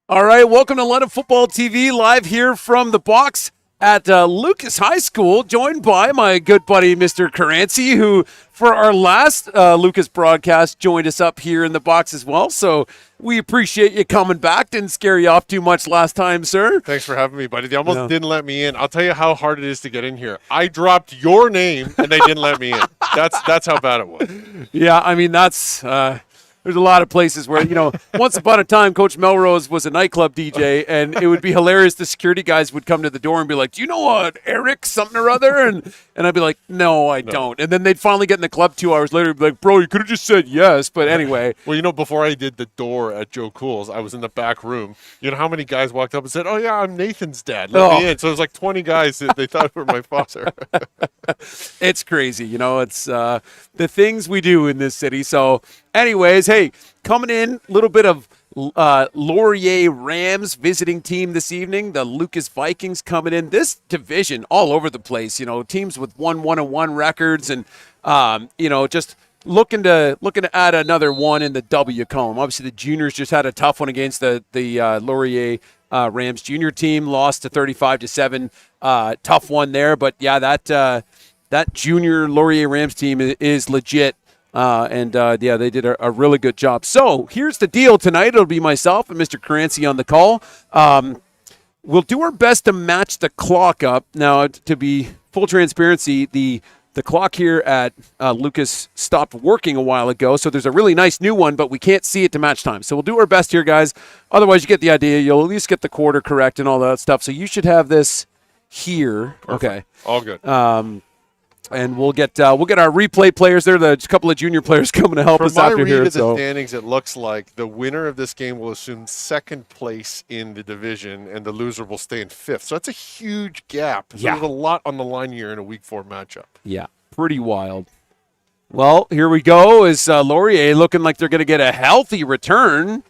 All right, welcome to London Football TV, live here from the box at Lucas High School, joined by my good buddy, Mr. Caranci, who, for our last Lucas broadcast, joined us up here in the box as well. So we appreciate you coming back. Didn't scare you off too much last time, sir. Thanks for having me, buddy. They almost didn't let me in. I'll tell you how hard it is to get in here. I dropped your name, and they didn't let me in. That's how bad it was. Yeah, I mean, that's... There's a lot of places where, once upon a time, Coach Melrose was a nightclub DJ, and it would be hilarious. The security guys would come to the door and be like, "Do you know what, Eric something or other?" And I'd be like, "No, I don't." And then they'd finally get in the club 2 hours later and be like, "Bro, you could have just said yes." But anyway. Well, before I did the door at Joe Cool's, I was in the back room. You know how many guys walked up and said, "Oh, yeah, I'm Nathan's dad. Let me in." So it was like 20 guys that they thought were my father. It's crazy. It's the things we do in this city. So anyways, hey, coming in, a little bit of Laurier Rams visiting team this evening. The Lucas Vikings coming in. This division all over the place. Teams with 1-1-1 records, and just looking to add another one in the W column. Obviously, the juniors just had a tough one against the Laurier Rams junior team, lost to 35-7. Tough one there, but yeah, that junior Laurier Rams team is legit. They did a really good job. So here's the deal tonight. It'll be myself and Mr. Caranci on the call. We'll do our best to match the clock up. Now, to be full transparency, the clock here at Lucas stopped working a while ago, so there's a really nice new one, but we can't see it to match time. So we'll do our best here, guys. Otherwise, you get the idea. You'll at least get the quarter correct and all that stuff. So you should have this here. Perfect. Okay. All good. And we'll get our replay players there. There's a couple of junior players coming to help us after here. From my read of the standings, it looks like the winner of this game will assume second place in the division, and the loser will stay in fifth. So that's a huge gap. So there's a lot on the line here in a Week 4 matchup. Yeah, pretty wild. Well, here we go. Is Laurier looking like they're going to get a healthy return?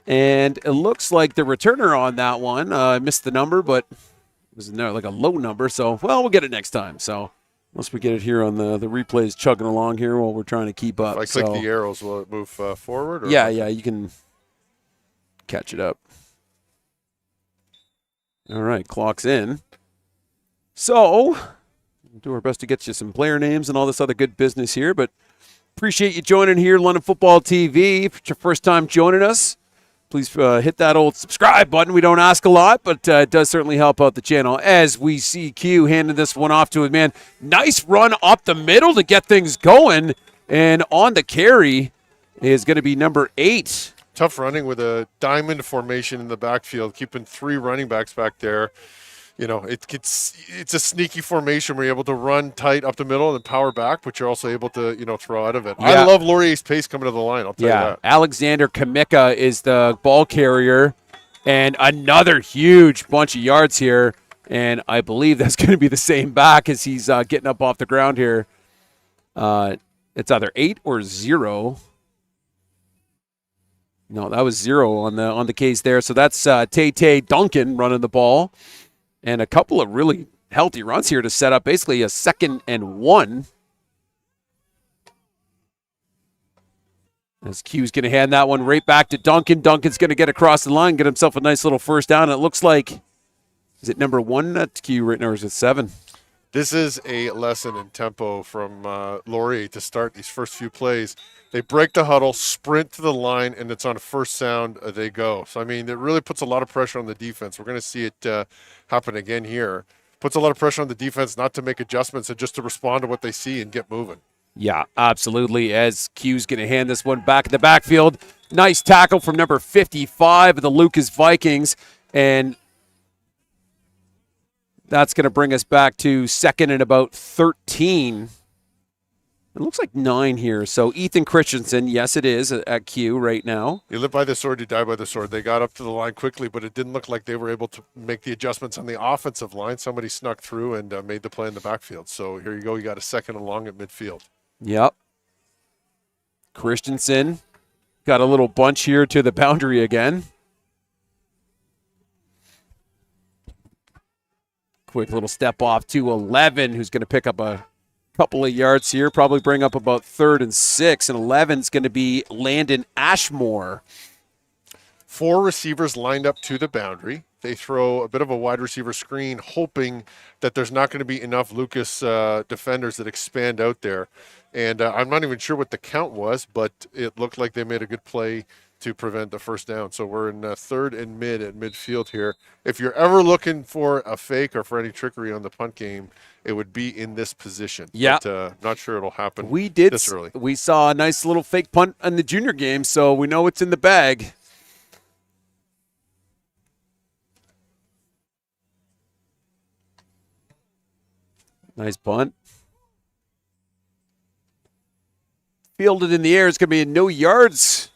And it looks like the returner on that one, I missed the number, but it was like a low number. So, we'll get it next time. So. Once we get it here on the replays chugging along here while we're trying to keep up. If I click the arrows, will it move forward? Or yeah, you can catch it up. All right, clock's in. So, we'll do our best to get you some player names and all this other good business here, but appreciate you joining here, London Football TV. If it's your first time joining us, please hit that old subscribe button. We don't ask a lot, but it does certainly help out the channel. As we see Q handing this one off to his man. Nice run up the middle to get things going. And on the carry is going to be number 8. Tough running with a diamond formation in the backfield, keeping 3 running backs back there. It's a sneaky formation where you're able to run tight up the middle and then power back, but you're also able to, throw out of it. Yeah. I love Laurier's pace coming to the line, I'll tell you that. Alexander Kamika is the ball carrier, and another huge bunch of yards here, and I believe that's going to be the same back as he's getting up off the ground here. It's either 8 or 0. No, that was 0 on the case there. So that's Tay Duncan running the ball. And a couple of really healthy runs here to set up basically a 2nd and 1. As Q's going to hand that one right back to Duncan. Duncan's going to get across the line, get himself a nice little first down. And it looks like, is it number 1 at Q right now, or is it 7? This is a lesson in tempo from Laurier to start these first few plays. They break the huddle, sprint to the line, and it's on a first sound, they go. So, it really puts a lot of pressure on the defense. We're going to see it happen again here. Puts a lot of pressure on the defense not to make adjustments and just to respond to what they see and get moving. Yeah, absolutely. As Q's going to hand this one back in the backfield. Nice tackle from number 55 of the Lucas Vikings. And that's going to bring us back to 2nd and about 13. It looks like 9 here. So Ethan Christensen, yes, it is at Q right now. You live by the sword, you die by the sword. They got up to the line quickly, but it didn't look like they were able to make the adjustments on the offensive line. Somebody snuck through and made the play in the backfield. So here you go. You got a 2nd and long at midfield. Yep. Christensen got a little bunch here to the boundary again. Quick little step off to 11, who's going to pick up a couple of yards here, probably bring up about 3rd and 6, and 11's going to be Landon Ashmore. 4 receivers lined up to the boundary. They throw a bit of a wide receiver screen, hoping that there's not going to be enough Lucas defenders that expand out there. And I'm not even sure what the count was, but it looked like they made a good play to prevent the first down. So we're in third and mid at midfield here. If you're ever looking for a fake or for any trickery on the punt game, it would be in this position. Yeah. But not sure it'll happen We did. this early. We saw a nice little fake punt in the junior game, so we know it's in the bag. Nice punt. Fielded in the air. It's going to be no yards.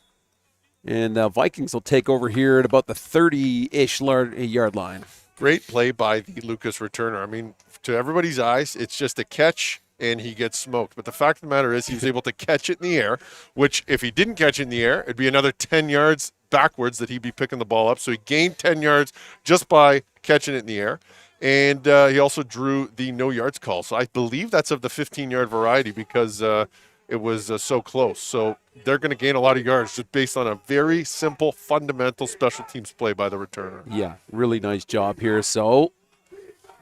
And Vikings will take over here at about the 30-ish yard line. Great play by the Lucas returner. I mean, to everybody's eyes, it's just a catch, and he gets smoked. But the fact of the matter is he was able to catch it in the air, which if he didn't catch it in the air, it'd be another 10 yards backwards that he'd be picking the ball up. So he gained 10 yards just by catching it in the air. And he also drew the no yards call. So I believe that's of the 15-yard variety because it was so close. So they're going to gain a lot of yards just based on a very simple, fundamental special teams play by the returner. Yeah, really nice job here. So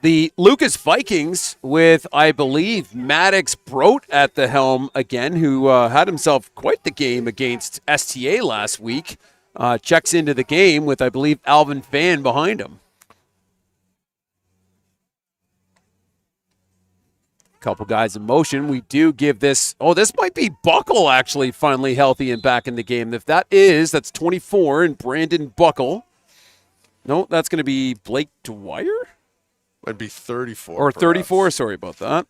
the Lucas Vikings with, I believe, Maddox Brote at the helm again, who had himself quite the game against STA last week, checks into the game with, I believe, Alvin Fan behind him. Couple guys in motion. We do give this. Oh, this might be Buckle actually finally healthy and back in the game. If that is, that's 24 and Brandon Buckle. No, that's going to be Blake Dwyer. Might be 34. Or 34. Perhaps. Sorry about that.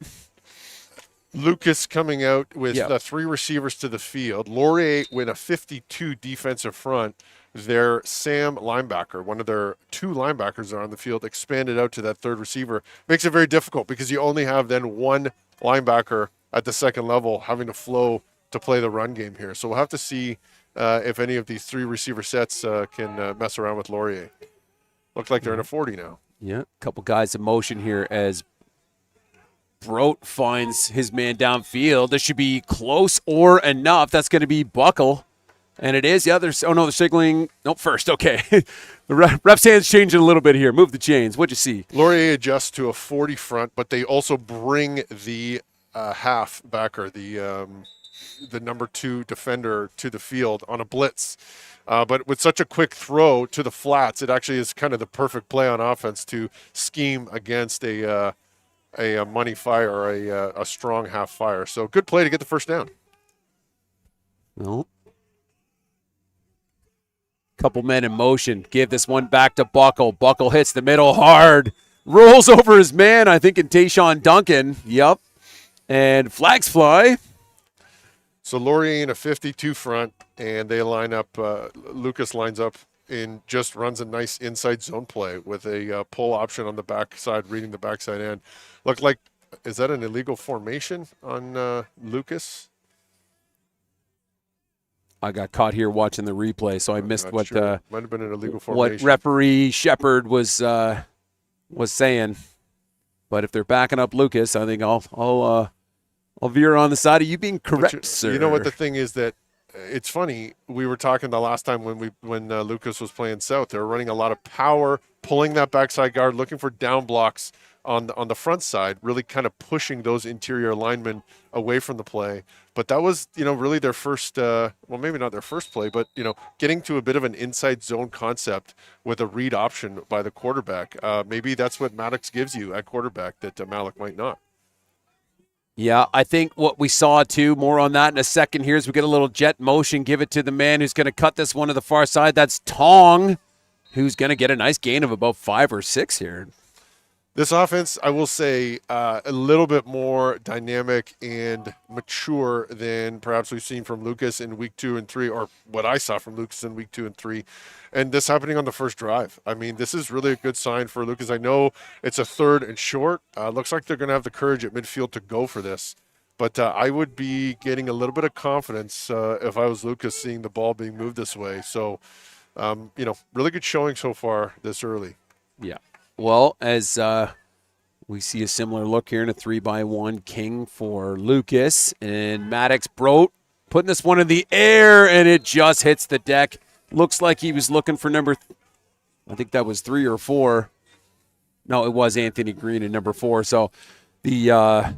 Lucas coming out with the 3 receivers to the field. Laurier with a 52 defensive front. Their Sam linebacker, one of their 2 linebackers are on the field, expanded out to that 3rd receiver. Makes it very difficult because you only have then 1 linebacker at the 2nd level having to flow to play the run game here. So we'll have to see if any of these 3 receiver sets can mess around with Laurier. Looks like they're in a 40 now. Yeah, a couple guys in motion here as Brote finds his man downfield. This should be close or enough. That's going to be Buckle. And it is. Yeah, they're signaling. Nope, first. Okay. The ref's hand's changing a little bit here. Move the chains. What'd you see? Laurier adjusts to a 40 front, but they also bring the half backer, the number 2 defender to the field on a blitz. But with such a quick throw to the flats, it actually is kind of the perfect play on offense to scheme against a money fire or a strong half fire. So good play to get the first down. Nope. Couple men in motion. Give this one back to Buckle. Buckle hits the middle hard. Rolls over his man, I think, in Tayshawn Duncan. Yep. And flags fly. So Laurier in a 52 front, and they line up. Lucas lines up and just runs a nice inside zone play with a pull option on the backside, reading the backside end. Looked like, is that an illegal formation on Lucas? I got caught here watching the replay, so I missed what might have been an illegal formation. What referee Shepard was saying. But if they're backing up Lucas, I think I'll veer on the side of you being correct, sir. You know what the thing is that it's funny. We were talking the last time when Lucas was playing South. They were running a lot of power, pulling that backside guard, looking for down blocks on the front side, really kind of pushing those interior linemen away from the play. But that was, really their first, well, maybe not their first play, but, getting to a bit of an inside zone concept with a read option by the quarterback. Maybe that's what Maddox gives you at quarterback that Malik might not. Yeah, I think what we saw, too, more on that in a second here, is we get a little jet motion, give it to the man who's going to cut this one to the far side. That's Tong, who's going to get a nice gain of about 5 or 6 here. This offense, I will say, a little bit more dynamic and mature than perhaps we've seen from Lucas in week 2 and 3, or what I saw from Lucas in week 2 and 3. And this happening on the first drive. I mean, this is really a good sign for Lucas. I know it's a 3rd and short. Looks like they're going to have the courage at midfield to go for this. But I would be getting a little bit of confidence if I was Lucas seeing the ball being moved this way. So, really good showing so far this early. Yeah. Well, as we see a similar look here in a 3-by-1 king for Lucas, and Maddox Brote putting this one in the air, and it just hits the deck. Looks like he was looking for I think that was 3 or 4. No, it was Anthony Green in number 4. So the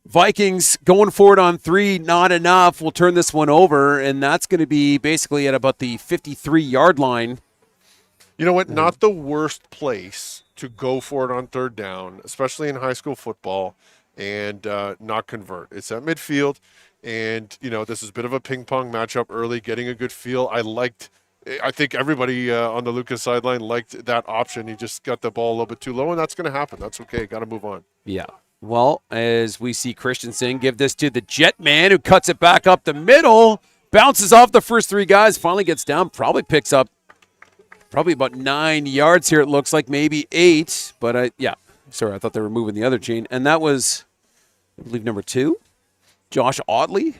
Vikings going for it on 3, not enough. We'll turn this one over, and that's going to be basically at about the 53-yard line. You know what? Not the worst place to go for it on third down, especially in high school football, and not convert. It's at midfield, and, this is a bit of a ping-pong matchup early, getting a good feel. I think everybody on the Lucas sideline liked that option. He just got the ball a little bit too low, and that's going to happen. That's okay. Got to move on. Yeah. Well, as we see Christensen give this to the Jet Man, who cuts it back up the middle, bounces off the first 3 guys, finally gets down, probably picks up about 9 yards here. It looks like maybe 8, but I thought they were moving the other chain. And that was, I believe, number 2, Josh Otley.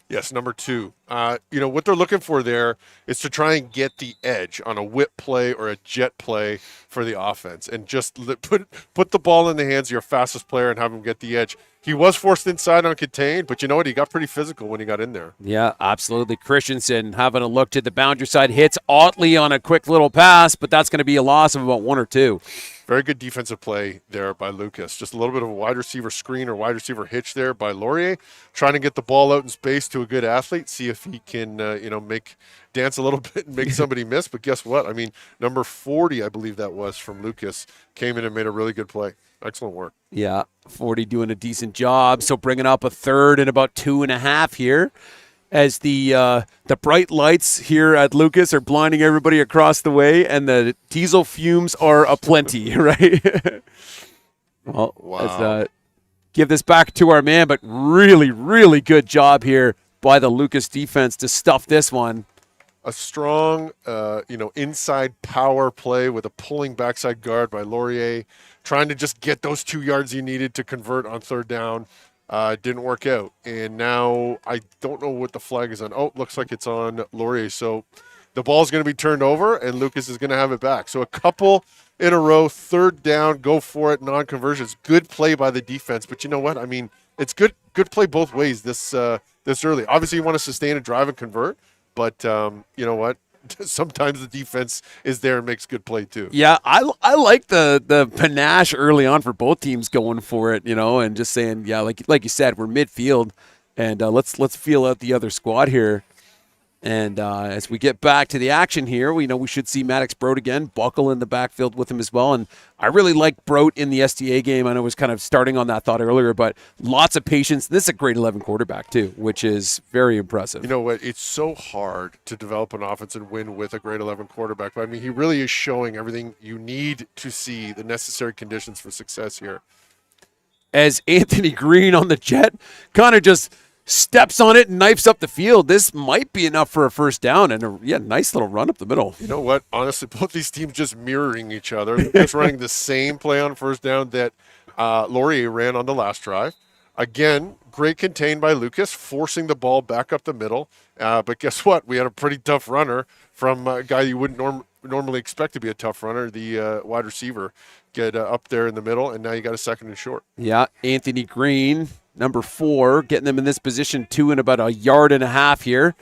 Yes, number 2. What they're looking for there is to try and get the edge on a whip play or a jet play for the offense, and just put the ball in the hands of your fastest player and have him get the edge. He was forced inside on contained, but you know what? He got pretty physical when he got in there. Yeah, absolutely. Christensen having a look to the boundary side, hits Otley on a quick little pass, but that's going to be a loss of about 1 or 2. Very good defensive play there by Lucas. Just a little bit of a wide receiver screen or wide receiver hitch there by Laurier, trying to get the ball out in space to a good athlete, see if he can, dance a little bit and make somebody miss. But guess what? I mean, number 40, I believe that was, from Lucas, came in and made a really good play. Excellent work. Yeah, 40 doing a decent job. So bringing up a third and about 2.5 here, as the bright lights here at Lucas are blinding everybody across the way, and the diesel fumes are aplenty, right? Well, wow. Let's give this back to our man, but really, really good job here by the Lucas defense to stuff this one. A strong, inside power play with a pulling backside guard by Laurier, trying to just get those 2 yards he needed to convert on third down. Didn't work out. And now I don't know what the flag is on. Oh, looks like it's on Laurier. So the ball's going to be turned over, and Lucas is going to have it back. So a couple in a row, third down, go for it, non-conversions. Good play by the defense. But you know what? I mean, it's good play both ways this early. Obviously, you want to sustain a drive and convert. But you know what? Sometimes the defense is there and makes good play too. Yeah, I like the panache early on for both teams going for it, and just saying, yeah, like you said, we're midfield, and let's feel out the other squad here. And as we get back to the action here, we should see Maddox Broad again, Buckle in the backfield with him as well. And I really like Broad in the STA game. I know I was kind of starting on that thought earlier, but lots of patience. This is a grade 11 quarterback too, which is very impressive. You know what? It's so hard to develop an offense and win with a grade 11 quarterback. But I mean, he really is showing everything you need to see, the necessary conditions for success here. As Anthony Green on the jet kind of just steps on it and knifes up the field. This might be enough for a first down, and nice little run up the middle. You know what? Honestly, both these teams just mirroring each other. Just running the same play on first down that Laurier ran on the last drive. Again, great contained by Lucas, forcing the ball back up the middle. But guess what? We had a pretty tough runner from a guy you wouldn't normally expect to be a tough runner, the wide receiver, get up there in the middle, and now you got a second and short. Yeah, Anthony Green, number 4, getting them in this position 2 and about 1.5 yards here,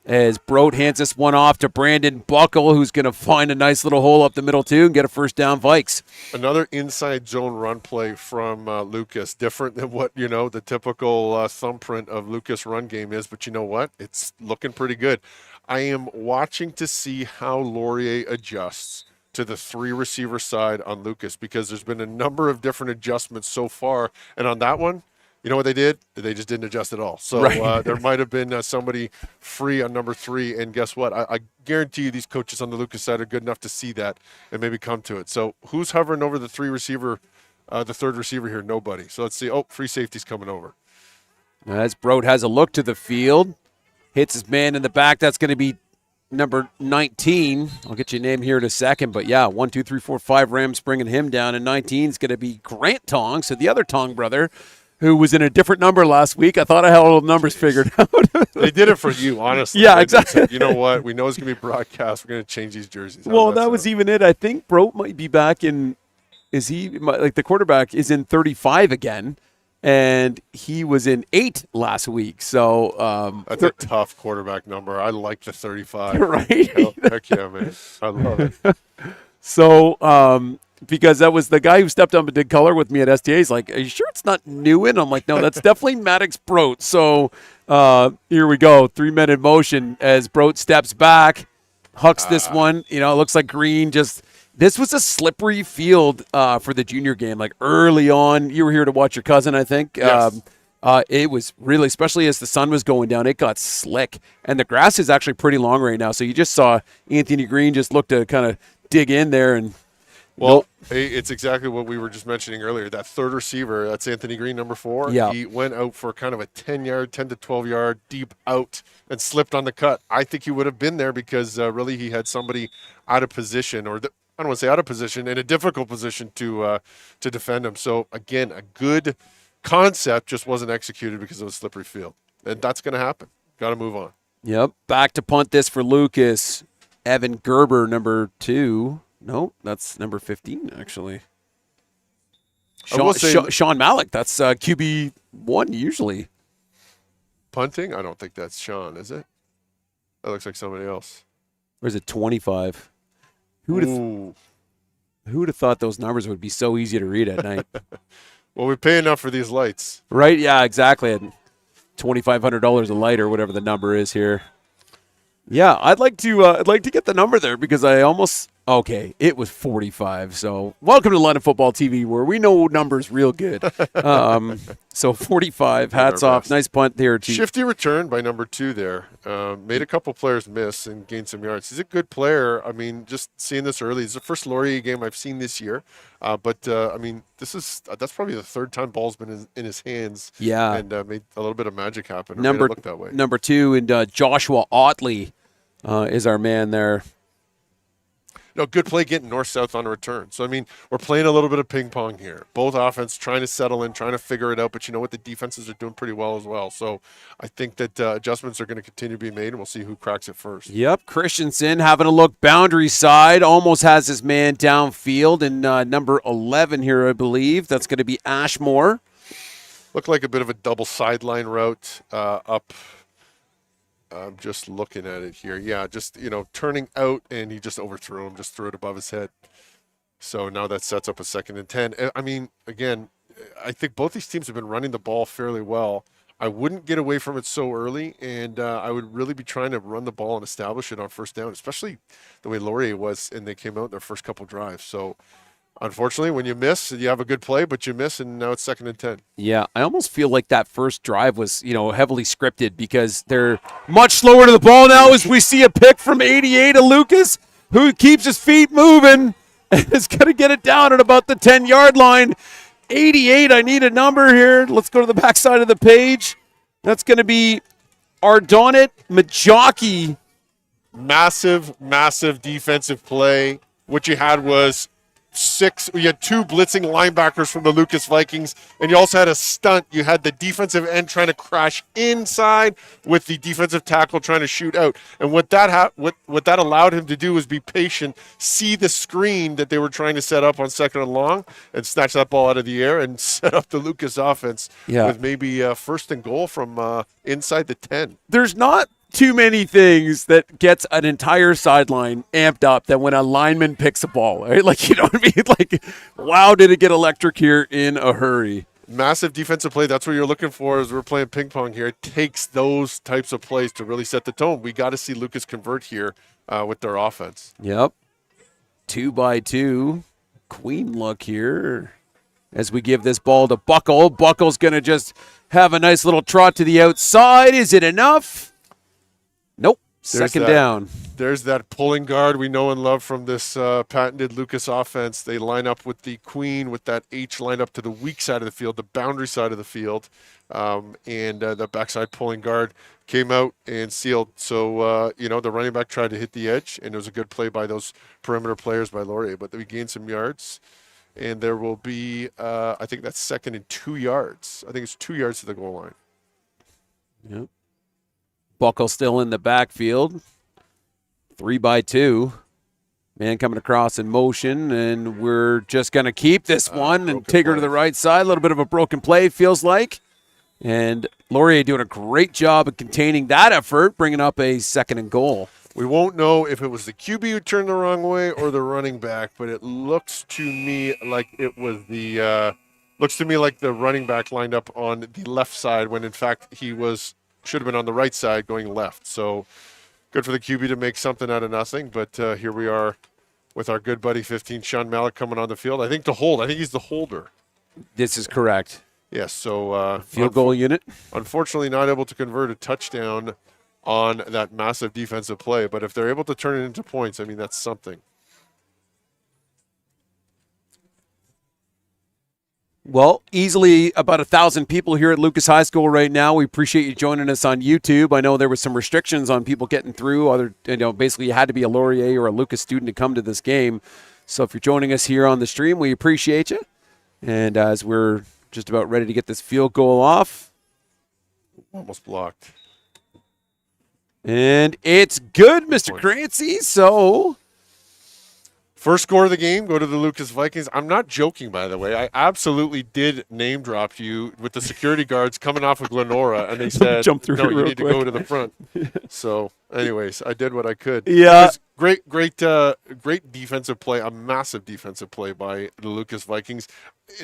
as Broad hands this one off to Brandon Buckle, who's going to find a nice little hole up the middle too and get a first down. Vikes. Another inside zone run play from Lucas, different than what the typical thumbprint of Lucas run game is, but you know what? It's looking pretty good. I am watching to see how Laurier adjusts to the 3 receiver side on Lucas, because there's been a number of different adjustments so far, and on that one, you know what they did? They just didn't adjust at all. So right. There might have been somebody free on number 3, and guess what? I guarantee you these coaches on the Lucas side are good enough to see that and maybe come to it. So who's hovering over the 3 receiver, the third receiver here? Nobody. So let's see. Oh, free safety's coming over. As Broad has a look to the field, hits his man in the back. That's going to be number 19. I'll get your name here in a second. But, 1, 2, 3, 4, 5 Rams bringing him down, and 19 is going to be Grant Tong. So the other Tong brother, who was in a different number last week. I thought I had all the numbers figured out. They did it for you, honestly. Yeah, exactly. You know what? We know it's going to be broadcast. We're going to change these jerseys. Well, that was even it. I think Broad might be back in – the quarterback is in 35 again. and he was in 8 last week. So That's a tough quarterback number. I like the 35. right. Heck yeah, man. I love it. So because that was the guy who stepped up and did color with me at STA. He's like, "Are you sure it's not Newen?" I'm like, "No, that's definitely Maddox Broat." So here we go, 3-men in motion as Broat steps back, hucks this one. It looks like Green just. This was a slippery field for the junior game. Like early on, you were here to watch your cousin, I think. Yes. It was really, especially as the sun was going down, it got slick. And the grass is actually pretty long right now. So you just saw Anthony Green just look to kind of dig in there. And well, it's exactly what we were just mentioning earlier. That third receiver, that's Anthony Green, number 4. Yeah. He went out for kind of a 10 to 12-yard deep out and slipped on the cut. I think he would have been there because really he had somebody out of position, or I don't want to say out of position, in a difficult position to defend him. So, again, a good concept just wasn't executed because of a slippery field. And that's going to happen. Got to move on. Yep. Back to punt this for Lucas. Evan Gerber, number 2. No, that's number 15, actually. Sean Malik, that's QB1 usually. Punting? I don't think that's Sean, is it? That looks like somebody else. Or is it 25? Who would have thought those numbers would be so easy to read at night? Well, we pay enough for these lights. Right? Yeah, exactly. And $2,500 a light or whatever the number is here. Yeah, I'd like to get the number there because I almost it was 45. So welcome to London Football TV where we know numbers real good. So 45, hats off. Nice punt there. Shifty return by number 2 there. Made a couple players miss and gained some yards. He's a good player. I mean, just seeing this early. It's the first Laurier game I've seen this year. But I mean, that's probably the third time ball's been in his hands. Yeah. And made a little bit of magic happen. Made it look that way. Number 2 and Joshua Otley is our man there. No, good play getting north-south on a return. So, I mean, we're playing a little bit of ping pong here. Both offense trying to settle in, trying to figure it out. But you know what? The defenses are doing pretty well as well. So I think that adjustments are going to continue to be made, and we'll see who cracks it first. Yep, Christensen having a look boundary side. Almost has his man downfield. And number 11 here, I believe. That's going to be Ashmore. Looked like a bit of a double sideline route up. I'm just looking at it here. Yeah, just, turning out, and he just overthrew him, just threw it above his head. So now that sets up a 2nd and 10. I mean, again, I think both these teams have been running the ball fairly well. I wouldn't get away from it so early, and I would really be trying to run the ball and establish it on first down, especially the way Laurier was, and they came out in their first couple drives. So unfortunately, when you miss, you have a good play, but you miss, and now it's 2nd and 10. Yeah, I almost feel like that first drive was, heavily scripted because they're much slower to the ball now as we see a pick from 88 of Lucas, who keeps his feet moving and is going to get it down at about the 10-yard line. 88, I need a number here. Let's go to the backside of the page. That's going to be Ardonit Majaki. Massive defensive play. What you had was you had 2 blitzing linebackers from the Lucas Vikings, and you also had a stunt. You had the defensive end trying to crash inside with the defensive tackle trying to shoot out. And what that allowed him to do was be patient, see the screen that they were trying to set up on 2nd and long, and snatch that ball out of the air and set up the Lucas offense with maybe 1st and goal from inside the 10. There's not too many things that gets an entire sideline amped up than when a lineman picks a ball, right? Like, you know what I mean? Like, wow, did it get electric here in a hurry. Massive defensive play. That's what you're looking for as we're playing ping pong here. It takes those types of plays to really set the tone. We got to see Lucas convert here with their offense. Yep. 2x2. Queen look here as we give this ball to Buckle. Buckle's going to just have a nice little trot to the outside. Is it enough? Nope. Second down. There's that pulling guard we know and love from this patented Lucas offense. They line up with the queen with that H lined up to the weak side of the field, the boundary side of the field. And the backside pulling guard came out and sealed. So, the running back tried to hit the edge, and it was a good play by those perimeter players by Laurier. But we gained some yards, and there will be, I think that's 2nd and 2 yards. I think it's 2 yards to the goal line. Yep. Buckle still in the backfield. 3x2. Man coming across in motion, and we're just going to keep this one and take her to the right side. A little bit of a broken play, feels like. And Laurier doing a great job of containing that effort, bringing up a 2nd and goal. We won't know if it was the QB who turned the wrong way or the running back, but it looks to me like it was the running back lined up on the left side when in fact should have been on the right side going left. So good for the QB to make something out of nothing, but here we are with our good buddy 15, Sean Malik, coming on the field. I think he's the holder. This is correct. Yes, so field goal unit. Unfortunately not able to convert a touchdown on that massive defensive play, but if they're able to turn it into points, I mean, that's something. Well, easily about 1,000 people here at Lucas High School right now. We appreciate you joining us on YouTube. I know there was some restrictions on people getting through. Basically you had to be a Laurier or a Lucas student to come to this game. So if you're joining us here on the stream, we appreciate you. And as we're just about ready to get this field goal off. Almost blocked. And it's good, Mr. Crancy. So first score of the game, go to the Lucas Vikings. I'm not joking, by the way. I absolutely did name drop you with the security guards coming off of Glenora, and they said, jump through no, you need quick. to go to the front. So, anyways, I did what I could. Yeah. Great defensive play, a massive defensive play by the Lucas Vikings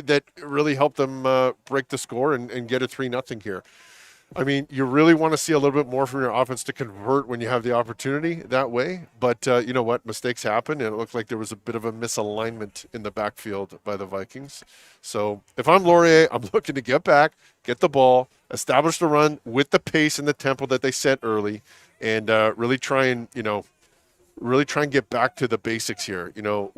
that really helped them break the score and get a 3-0 here. I mean, you really want to see a little bit more from your offense to convert when you have the opportunity that way. But you know what? Mistakes happen, and it looked like there was a bit of a misalignment in the backfield by the Vikings. So if I'm Laurier, I'm looking to get back, get the ball, establish the run with the pace and the tempo that they set early, and really try and get back to the basics here. You know,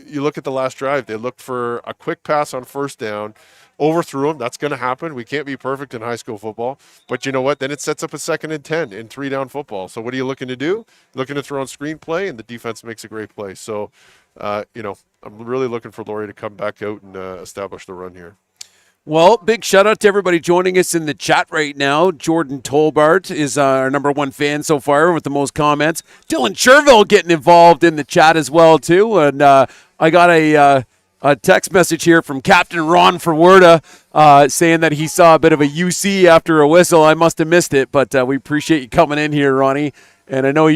you look at the last drive, they looked for a quick pass on first down, overthrew them. That's going to happen. We can't be perfect in high school football. But you know what? Then it sets up a 2nd and 10 in 3-down football. So what are you looking to do? Looking to throw on screenplay, and the defense makes a great play. So, I'm really looking for Laurier to come back out and establish the run here. Well, big shout out to everybody joining us in the chat right now. Jordan Tolbart is our number 1 fan so far with the most comments. Dylan Cherville getting involved in the chat as well, too. And I got a text message here from Captain Ron Ferwerda saying that he saw a bit of a UC after a whistle. I must have missed it, but we appreciate you coming in here, Ronnie. And I know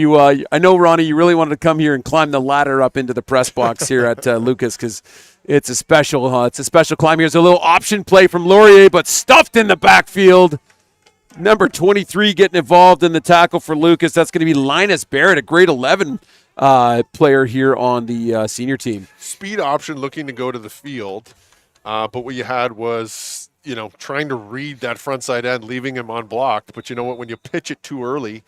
Ronnie, you really wanted to come here and climb the ladder up into the press box here at Lucas because it's a special climb. Here's a little option play from Laurier, but stuffed in the backfield. Number 23 getting involved in the tackle for Lucas. That's going to be Linus Barrett, a grade 11 player here on the senior team. Speed option looking to go to the field, but what you had was, trying to read that front side end, leaving him unblocked. But you know what? When you pitch it too early,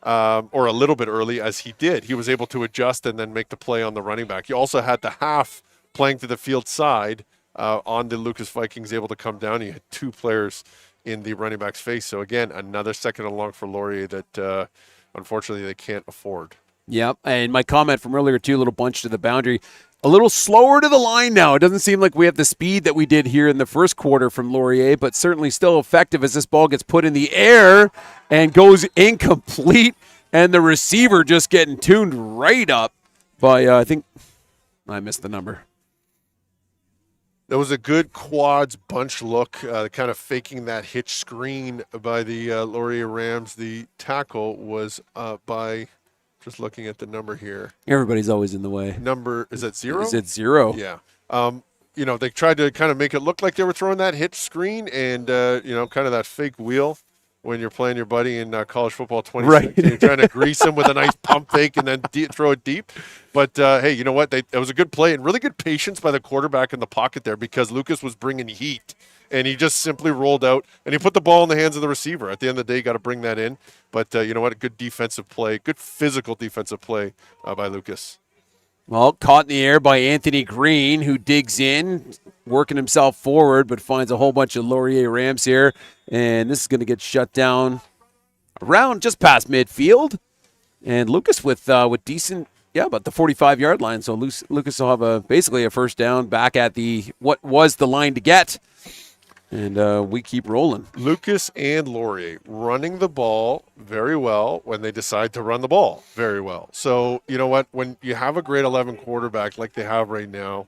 or a little bit early, as he did, he was able to adjust and then make the play on the running back. You also had the half playing to the field side on the Lucas Vikings able to come down. You had 2 players in the running back's face. So again, another 2nd and long for Laurier that unfortunately they can't afford. Yep, and my comment from earlier too, a little bunch to the boundary. A little slower to the line now. It doesn't seem like we have the speed that we did here in the first quarter from Laurier, but certainly still effective as this ball gets put in the air and goes incomplete, and the receiver just getting tuned right up by, I think, I missed the number. There was a good quads bunch look, kind of faking that hitch screen by the Laurier Rams. The tackle was by... Just looking at the number here. Everybody's always in the way. Number, is it 0? Is it 0? Yeah. They tried to kind of make it look like they were throwing that hitch screen and, kind of that fake wheel when you're playing your buddy in college football 26. Right. You're trying to grease him with a nice pump fake and then throw it deep. But, hey, you know what? It was a good play and really good patience by the quarterback in the pocket there because Lucas was bringing heat. And he just simply rolled out, and he put the ball in the hands of the receiver. At the end of the day, you got to bring that in. But you know what? A good defensive play, good physical defensive play by Lucas. Well, caught in the air by Anthony Green, who digs in, working himself forward, but finds a whole bunch of Laurier Rams here. And this is going to get shut down around just past midfield. And Lucas with decent, about the 45-yard line. So Lucas will have basically a first down back at what was the line to get. And we keep rolling. Lucas and Laurier running the ball very well when they decide to run the ball very well. So, you know what? When you have a grade 11 quarterback like they have right now,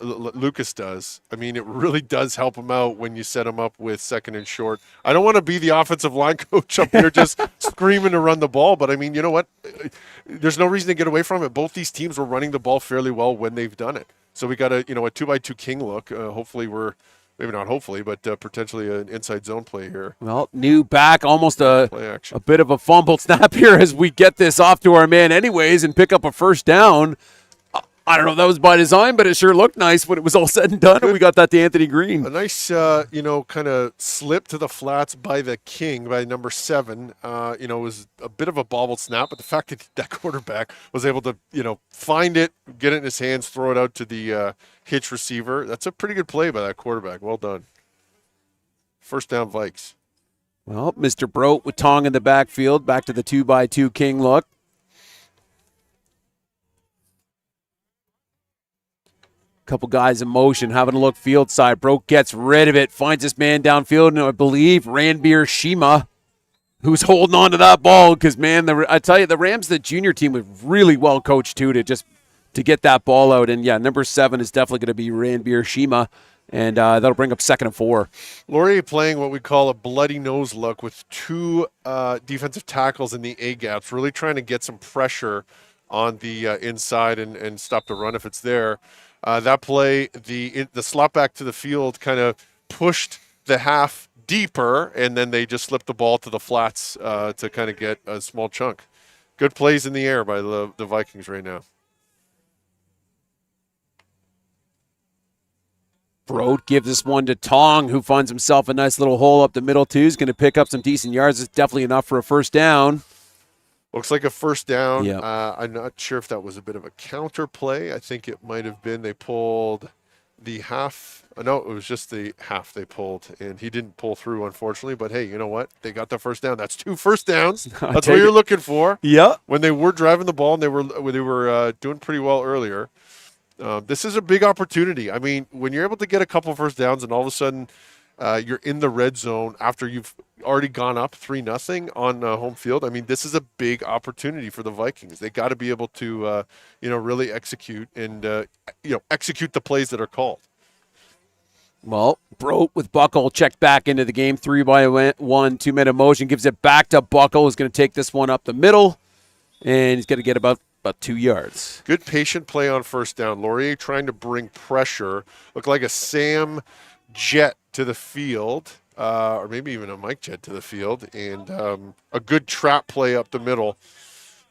Lucas does. I mean, it really does help him out when you set him up with second and short. I don't want to be the offensive line coach up here just screaming to run the ball, but I mean, you know what? There's no reason to get away from it. Both these teams were running the ball fairly well when they've done it. So we got a 2x2 king look. Hopefully we're maybe not hopefully, but potentially an inside zone play here. Well, new back, almost a bit of a fumbled snap here as we get this off to our man anyways and pick up a first down. I don't know if that was by design, but it sure looked nice when it was all said and done, and we got that to Anthony Green. A nice, kind of slip to the flats by the king, by number 7. It was a bit of a bobbled snap, but the fact that that quarterback was able to, find it, get it in his hands, throw it out to the hitch receiver, that's a pretty good play by that quarterback. Well done. First down, Vikes. Well, Mr. Brote with Tong in the backfield, back to the 2x2 king look. Couple guys in motion, having a look field side. Broke gets rid of it, finds this man downfield, and I believe Ranbir Shima, who's holding on to that ball because, man, I tell you, the Rams, the junior team, was really well coached, too, to get that ball out. And, yeah, number 7 is definitely going to be Ranbir Shima, and that'll bring up 2nd and 4. Laurier playing what we call a bloody nose look with 2 defensive tackles in the A-gaps, really trying to get some pressure on the inside and stop the run if it's there. That play, the slot back to the field kind of pushed the half deeper, and then they just slipped the ball to the flats to kind of get a small chunk. Good plays in the air by the Vikings right now. Broad gives this one to Tong, who finds himself a nice little hole up the middle, too. He's going to pick up some decent yards. It's definitely enough for a first down. Looks like a first down. Yep. I'm not sure if that was a bit of a counter play. I think it might have been they pulled the half. No, it was just the half they pulled, and he didn't pull through, unfortunately. But, hey, you know what? They got the first down. That's 2 first downs. That's what you're looking for. Yeah. When they were driving the ball and they were doing pretty well earlier. This is a big opportunity. I mean, when you're able to get a couple first downs and all of a sudden you're in the red zone after you've already gone up 3-0 on home field. I mean, this is a big opportunity for the Vikings. They got to be able to, really execute and, execute the plays that are called. Well, Brote with Buckle checked back into the game. 3-by-1, 2-minute motion. Gives it back to Buckle. Who's going to take this one up the middle. And he's going to get about 2 yards. Good patient play on first down. Laurier trying to bring pressure. Looked like a Sam jet to the field. Or maybe even a Mike jet to the field, and a good trap play up the middle.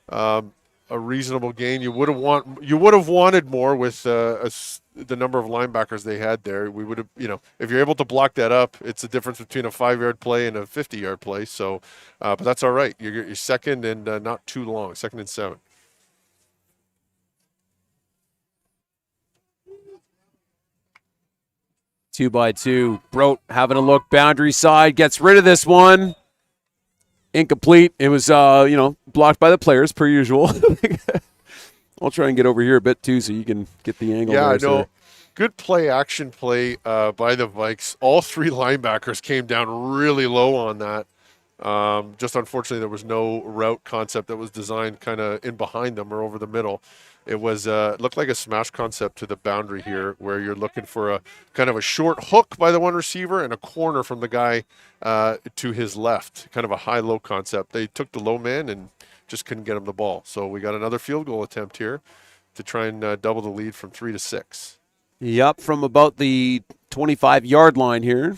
A reasonable gain. You would have wanted more with the number of linebackers they had there. We would have, if you're able to block that up, it's the difference between a 5-yard play and a 50-yard play. So, but that's all right. You're second and not too long. 2nd and 7. 2-by-2. Brote having a look boundary side, gets rid of this one. Incomplete. It was, blocked by the players per usual. I'll try and get over here a bit too so you can get the angle. Yeah, there, I know. Sir. Good action play by the Vikes. All 3 linebackers came down really low on that. Just unfortunately, there was no route concept that was designed kind of in behind them or over the middle. It was looked like a smash concept to the boundary here, where you're looking for a kind of a short hook by the one receiver and a corner from the guy to his left, kind of a high-low concept. They took the low man and just couldn't get him the ball. So we got another field goal attempt here to try and double the lead from 3 to 6. Yep, from about the 25-yard line here.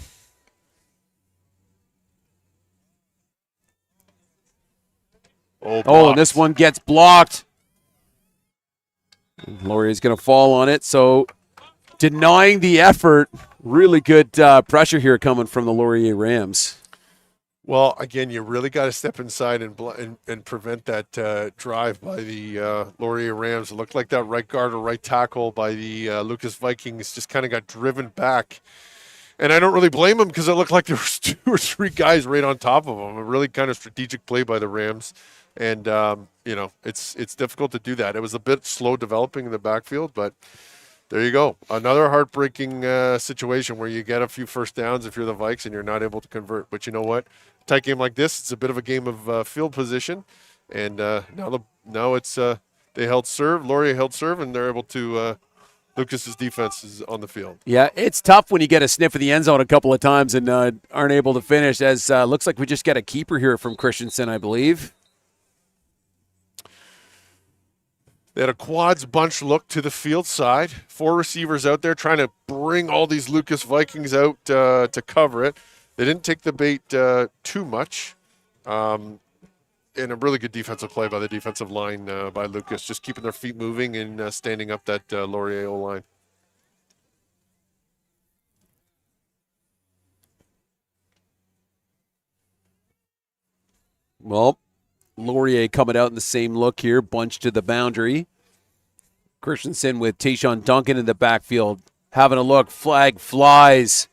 Oh, and this one gets blocked. Laurier's going to fall on it, so denying the effort. Really good pressure here coming from the Laurier Rams. Well, again, you really got to step inside and prevent that drive by the Laurier Rams. It looked like that right guard or right tackle by the Lucas Vikings just kind of got driven back. And I don't really blame him because it looked like there was 2 or 3 guys right on top of him. A really kind of strategic play by the Rams. And, it's difficult to do that. It was a bit slow developing in the backfield, but There you go. Another heartbreaking situation where you get a few first downs if you're the Vikes and you're not able to convert. But you know what? A tight game like this, it's a bit of a game of field position. And now it's they held serve. Laurier held serve, and they're able to Lucas's defense is on the field. Yeah, it's tough when you get a sniff of the end zone a couple of times and aren't able to finish. As looks like we just get a keeper here from Christensen, I believe. They had a quads bunch look to the field side. 4 receivers out there trying to bring all these Lucas Vikings out to cover it. They didn't take the bait too much. And a really good defensive play by the defensive line by Lucas, just keeping their feet moving and standing up that Laurier O-line. Well, Laurier coming out in the same look here, bunched to the boundary. Christensen with Tayshaun Duncan in the backfield. Having a look, flag flies.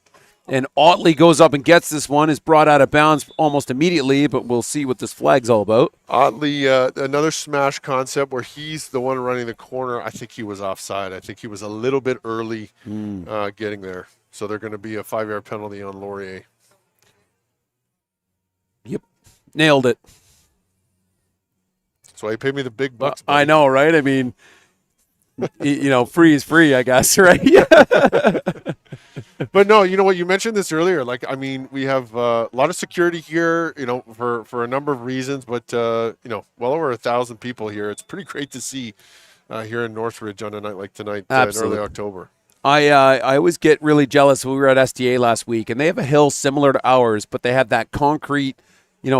And Otley goes up and gets this one, is brought out of bounds almost immediately, but we'll see what this flag's all about. Otley, another smash concept where he's the one running the corner. I think he was offside. I think he was a little bit early getting there. So they're going to be a 5-yard penalty on Laurier. Yep, nailed it. That's why he paid me the big bucks. Buddy. I know, right? I mean, free is free, I guess, right? But no, you know what? You mentioned this earlier. Like, I mean, we have a lot of security here, for a number of reasons, but, well over 1,000 people here. It's pretty great to see here in Northridge on a night like tonight in early October. I always get really jealous. We were at STA last week, and they have a hill similar to ours, but they have that concrete,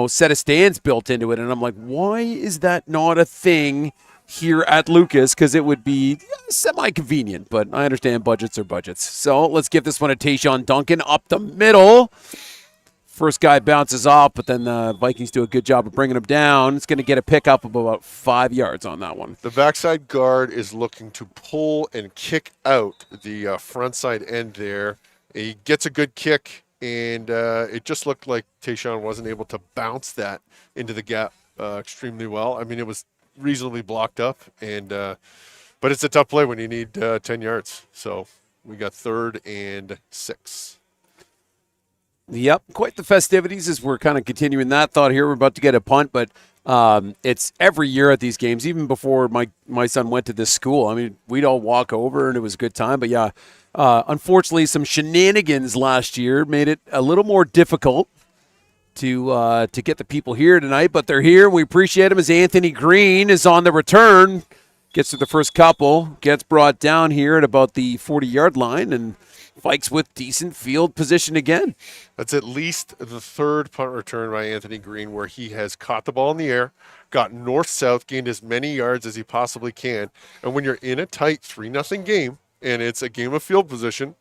set of stands built into it. And I'm like, why is that not a thing here at Lucas? Because it would be semi-convenient, but I understand budgets are budgets. So let's give this one to Tayshaun Duncan up the middle. First guy bounces off, but then the Vikings do a good job of bringing him down. It's going to get a pickup of about 5 yards on that one. The backside guard is looking to pull and kick out the front side end there. He gets a good kick, and it just looked like Tayshaun wasn't able to bounce that into the gap extremely well. I mean, it was reasonably blocked up, and but it's a tough play when you need 10 yards. So we got 3rd and 6. Yep, quite the festivities as we're kind of continuing that thought here. We're about to get a punt, but it's every year at these games, even before my son went to this school. I mean, we'd all walk over, and it was a good time. But, yeah, unfortunately, some shenanigans last year made it a little more difficult to get the people here tonight. But they're here. We appreciate them as Anthony Green is on the return. Gets to the first couple, gets brought down here at about the 40-yard line, and Vikes with decent field position again. That's at least the 3rd punt return by Anthony Green where he has caught the ball in the air, got north-south, gained as many yards as he possibly can. And when you're in a tight 3-0 game, and it's a game of field position,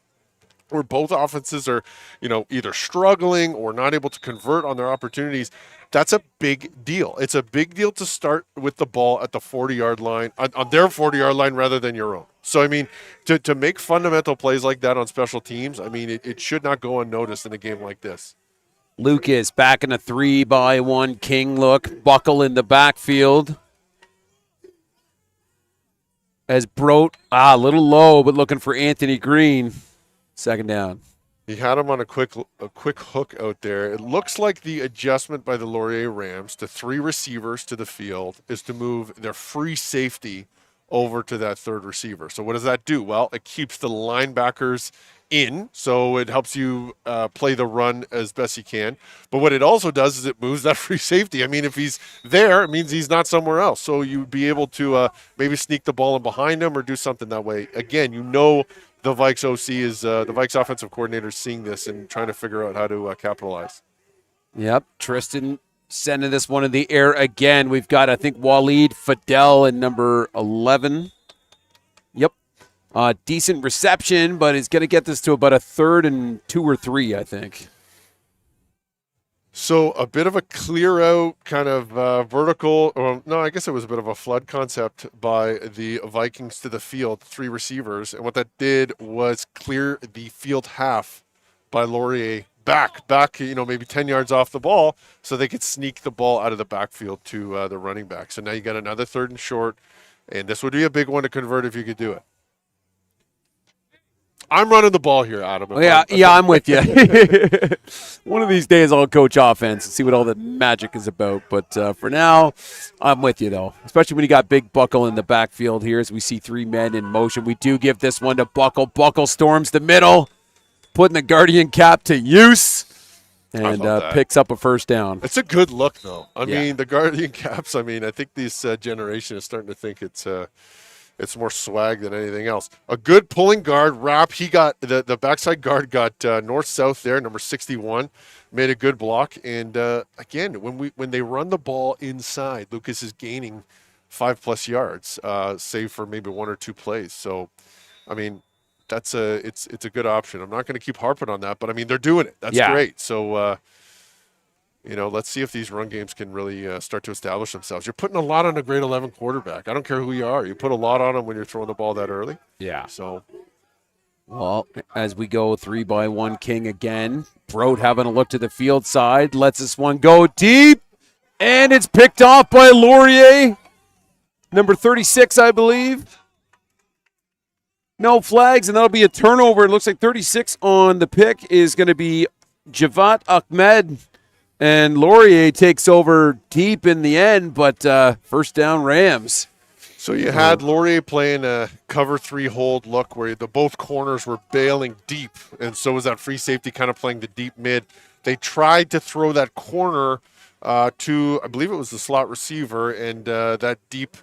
where both offenses are, either struggling or not able to convert on their opportunities, that's a big deal. It's a big deal to start with the ball at the 40-yard line, on their 40-yard line rather than your own. So, I mean, to make fundamental plays like that on special teams, I mean, it should not go unnoticed in a game like this. Lucas back in a 3-by-1 king look, buckle in the backfield. As Brote, a little low, but looking for Anthony Green. 2nd down. He had him on a quick hook out there. It looks like the adjustment by the Laurier Rams to 3 receivers to the field is to move their free safety over to that 3rd receiver. So what does that do? Well, it keeps the linebackers in, so it helps you play the run as best you can. But what it also does is it moves that free safety. I mean, if he's there, it means he's not somewhere else. So you'd be able to maybe sneak the ball in behind him or do something that way. Again, the Vikes OC is the Vikes offensive coordinator seeing this and trying to figure out how to capitalize. Yep, Tristan sending this one in the air again. We've got, I think, Waleed Fidel in number 11. Yep. Decent reception, but he's going to get this to about a 3rd and 2 or 3, I think. So a bit of a clear out kind of vertical, no, I guess it was a bit of a flood concept by the Vikings to the field, 3 receivers. And what that did was clear the field half by Laurier back, maybe 10 yards off the ball so they could sneak the ball out of the backfield to the running back. So now you got another 3rd and short, and this would be a big one to convert if you could do it. I'm running the ball here, Adam. I'm with you. One of these days I'll coach offense and see what all the magic is about. But for now, I'm with you, though, especially when you got Big Buckle in the backfield here as we see 3 men in motion. We do give this one to Buckle. Buckle storms the middle, putting the Guardian cap to use, and picks up a first down. It's a good look, though. I mean, the Guardian caps, I think this generation is starting to think it's more swag than anything else. A good pulling guard wrap. He got the backside guard got north-south there, number 61, made a good block. And again, when they run the ball inside, Lucas is gaining 5+ yards, save for maybe 1 or 2 plays. So, it's a good option. I'm not going to keep harping on that, but they're doing it. That's great. So. Let's see if these run games can really start to establish themselves. You're putting a lot on a grade 11 quarterback. I don't care who you are. You put a lot on them when you're throwing the ball that early. Yeah. So, well, as we go 3-by-1 King again, Broad having a look to the field side, lets this one go deep, and it's picked off by Laurier, number 36, I believe. No flags, and that'll be a turnover. It looks like 36 on the pick is going to be Javad Ahmed. And Laurier takes over deep in the end, but first down Rams. So you had Laurier playing a cover 3 hold look where both corners were bailing deep, and so was that free safety kind of playing the deep mid. They tried to throw that corner to, I believe it was the slot receiver, and that deep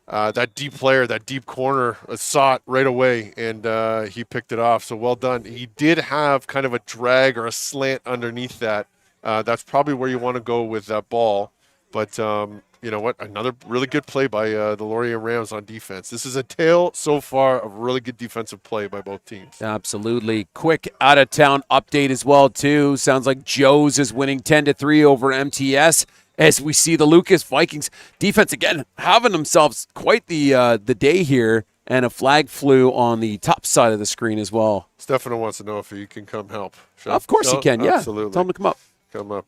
player, that deep corner saw it right away, and he picked it off. So well done. He did have kind of a drag or a slant underneath that. That's probably where you want to go with that ball. But you know what? Another really good play by the Laurier Rams on defense. This is a tale so far of really good defensive play by both teams. Absolutely. Quick out-of-town update as well, too. Sounds like Joe's is winning 10-3 over MTS as we see the Lucas Vikings defense, again, having themselves quite the day here, and a flag flew on the top side of the screen as well. Stefano wants to know if he can come help. Of course he can, yeah. Absolutely. Tell him to come up. Come up.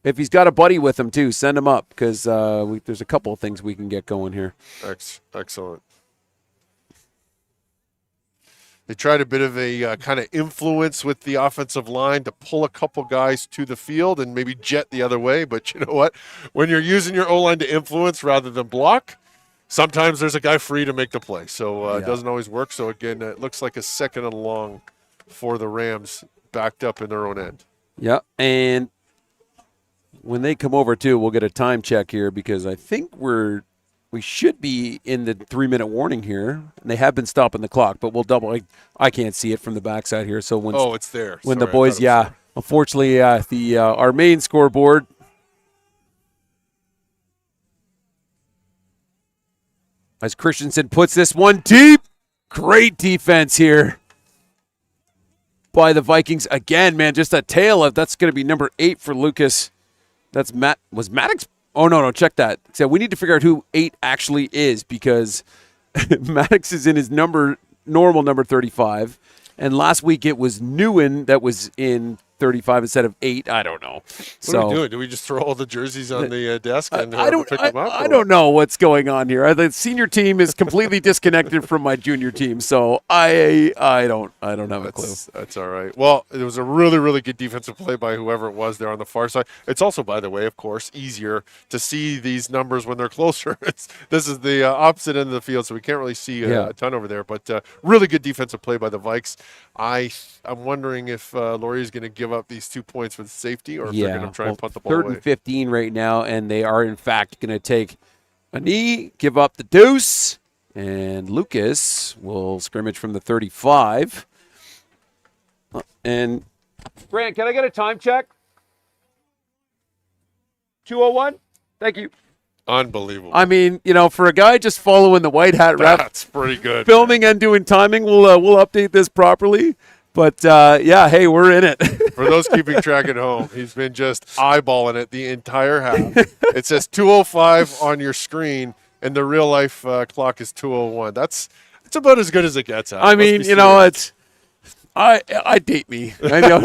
If he's got a buddy with him, too, send him up, because there's a couple of things we can get going here. Excellent. They tried a bit of a kind of influence with the offensive line to pull a couple guys to the field and maybe jet the other way. But you know what? When you're using your O-line to influence rather than block, sometimes there's a guy free to make the play. So it doesn't always work. So, again, it looks like a second and long for the Rams backed up in their own end. Yeah, and when they come over, too, we'll get a time check here because I think we should be in the 3-minute warning here. And they have been stopping the clock, but we'll double. I can't see it from the backside here. So when it's there. When the boys, unfortunately, our main scoreboard. As Christensen puts this one deep. Great defense here by the Vikings. Again, man, just a tale of that's going to be number 8 for Lucas. That's Matt. Was Maddox? Oh, no, check that. So we need to figure out who 8 actually is because Maddox is in his normal number 35. And last week it was Newen that was in 35 instead of 8. I don't know. What are we doing? Do we just throw all the jerseys on the desk and pick them up? I don't know what's going on here. The senior team is completely disconnected from my junior team, so I don't have a clue. That's all right. Well, it was a really, really good defensive play by whoever it was there on the far side. It's also, by the way, of course, easier to see these numbers when they're closer. This is the opposite end of the field, so we can't really see a ton over there. But really good defensive play by the Vikes. I'm wondering if Laurier is going to give up these 2 points with safety or if they're going to try and punt the ball away. 3rd and 15 right now, and they are, in fact, going to take a knee, give up the deuce, and Lucas will scrimmage from the 35. And, Grant, can I get a time check? 2:01? Thank you. Unbelievable. I mean, for a guy just following the white hat ref, that's pretty good. Filming and doing timing, we'll update this properly. But, hey, we're in it. For those keeping track at home, he's been just eyeballing it the entire half. It says 2:05 on your screen, and the real-life clock is 2:01. That's about as good as it gets. I mean, it's I date me. I know.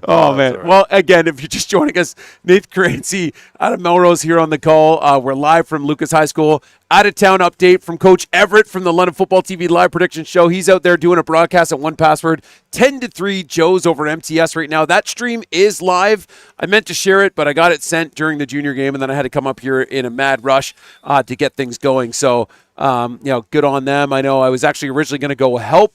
Oh, man. Right. Well, again, if you're just joining us, Nate Crancy out of Melrose here on the call. We're live from Lucas High School. Out-of-town update from Coach Everett from the London Football TV Live Prediction Show. He's out there doing a broadcast at 1Password. 10-3, Joe's over MTS right now. That stream is live. I meant to share it, but I got it sent during the junior game, and then I had to come up here in a mad rush to get things going. So, good on them. I know I was actually originally going to go help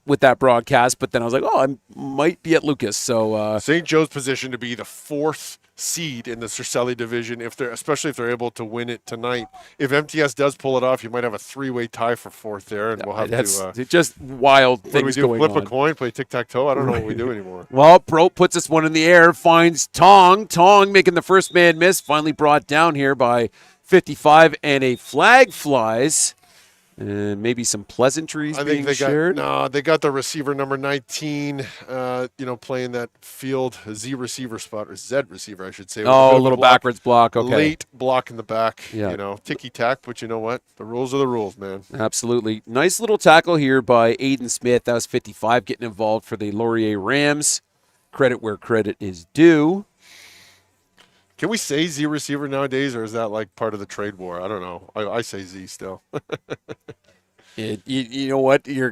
with that broadcast, but then I was like, I might be at Lucas. So St. Joe's positioned to be the 4th seed in the Cercelli division, especially if they're able to win it tonight. If MTS does pull it off, you might have a 3-way tie for 4th there, and we'll have to just wild things going on. Flip a coin, play tic-tac-toe? I don't know what we do anymore. Well, Brote puts this one in the air, finds Tong. Tong making the first man miss, finally brought down here by 55, and a flag flies. And maybe some pleasantries being shared. They got the receiver number 19, playing that field Z receiver spot, or Z receiver, I should say. Oh, a little backwards block. Okay. Late block in the back. Yeah. Ticky-tack, but you know what? The rules are the rules, man. Absolutely. Nice little tackle here by Aiden Smith. That was 55, getting involved for the Laurier Rams. Credit where credit is due. Can we say Z receiver nowadays, or is that like part of the trade war? I don't know. I say Z still. You know what? You're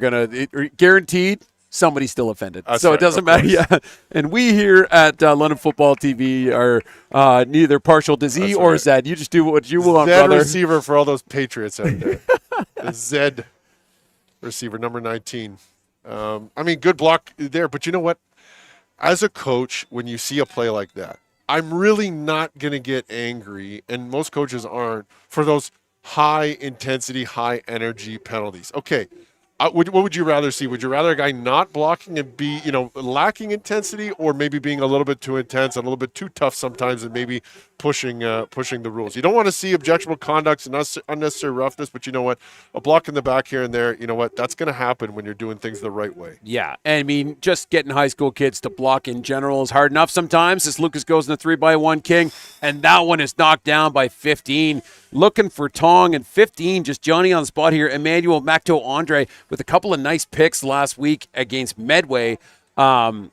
guaranteed somebody's still offended. That's so right, it doesn't matter. Yeah. And we here at London Football TV are neither partial to Z or Z. You just do what you want, brother. Z receiver for all those Patriots out there. The Z receiver, number 19. Good block there. But you know what? As a coach, when you see a play like that, I'm really not going to get angry, and most coaches aren't, for those high-intensity, high-energy penalties. Okay, what would you rather see? Would you rather a guy not blocking and be, lacking intensity, or maybe being a little bit too intense and a little bit too tough sometimes and maybe pushing the rules? You don't want to see objectionable conduct and unnecessary roughness, but you know what? A block in the back here and there, you know what? That's going to happen when you're doing things the right way. Yeah, just getting high school kids to block in general is hard enough sometimes. As Lucas goes in the 3-by-1 king, and that one is knocked down by 15. Looking for Tong, and 15, just Johnny on the spot here. Emmanuel Macto-Andre with a couple of nice picks last week against Medway. Having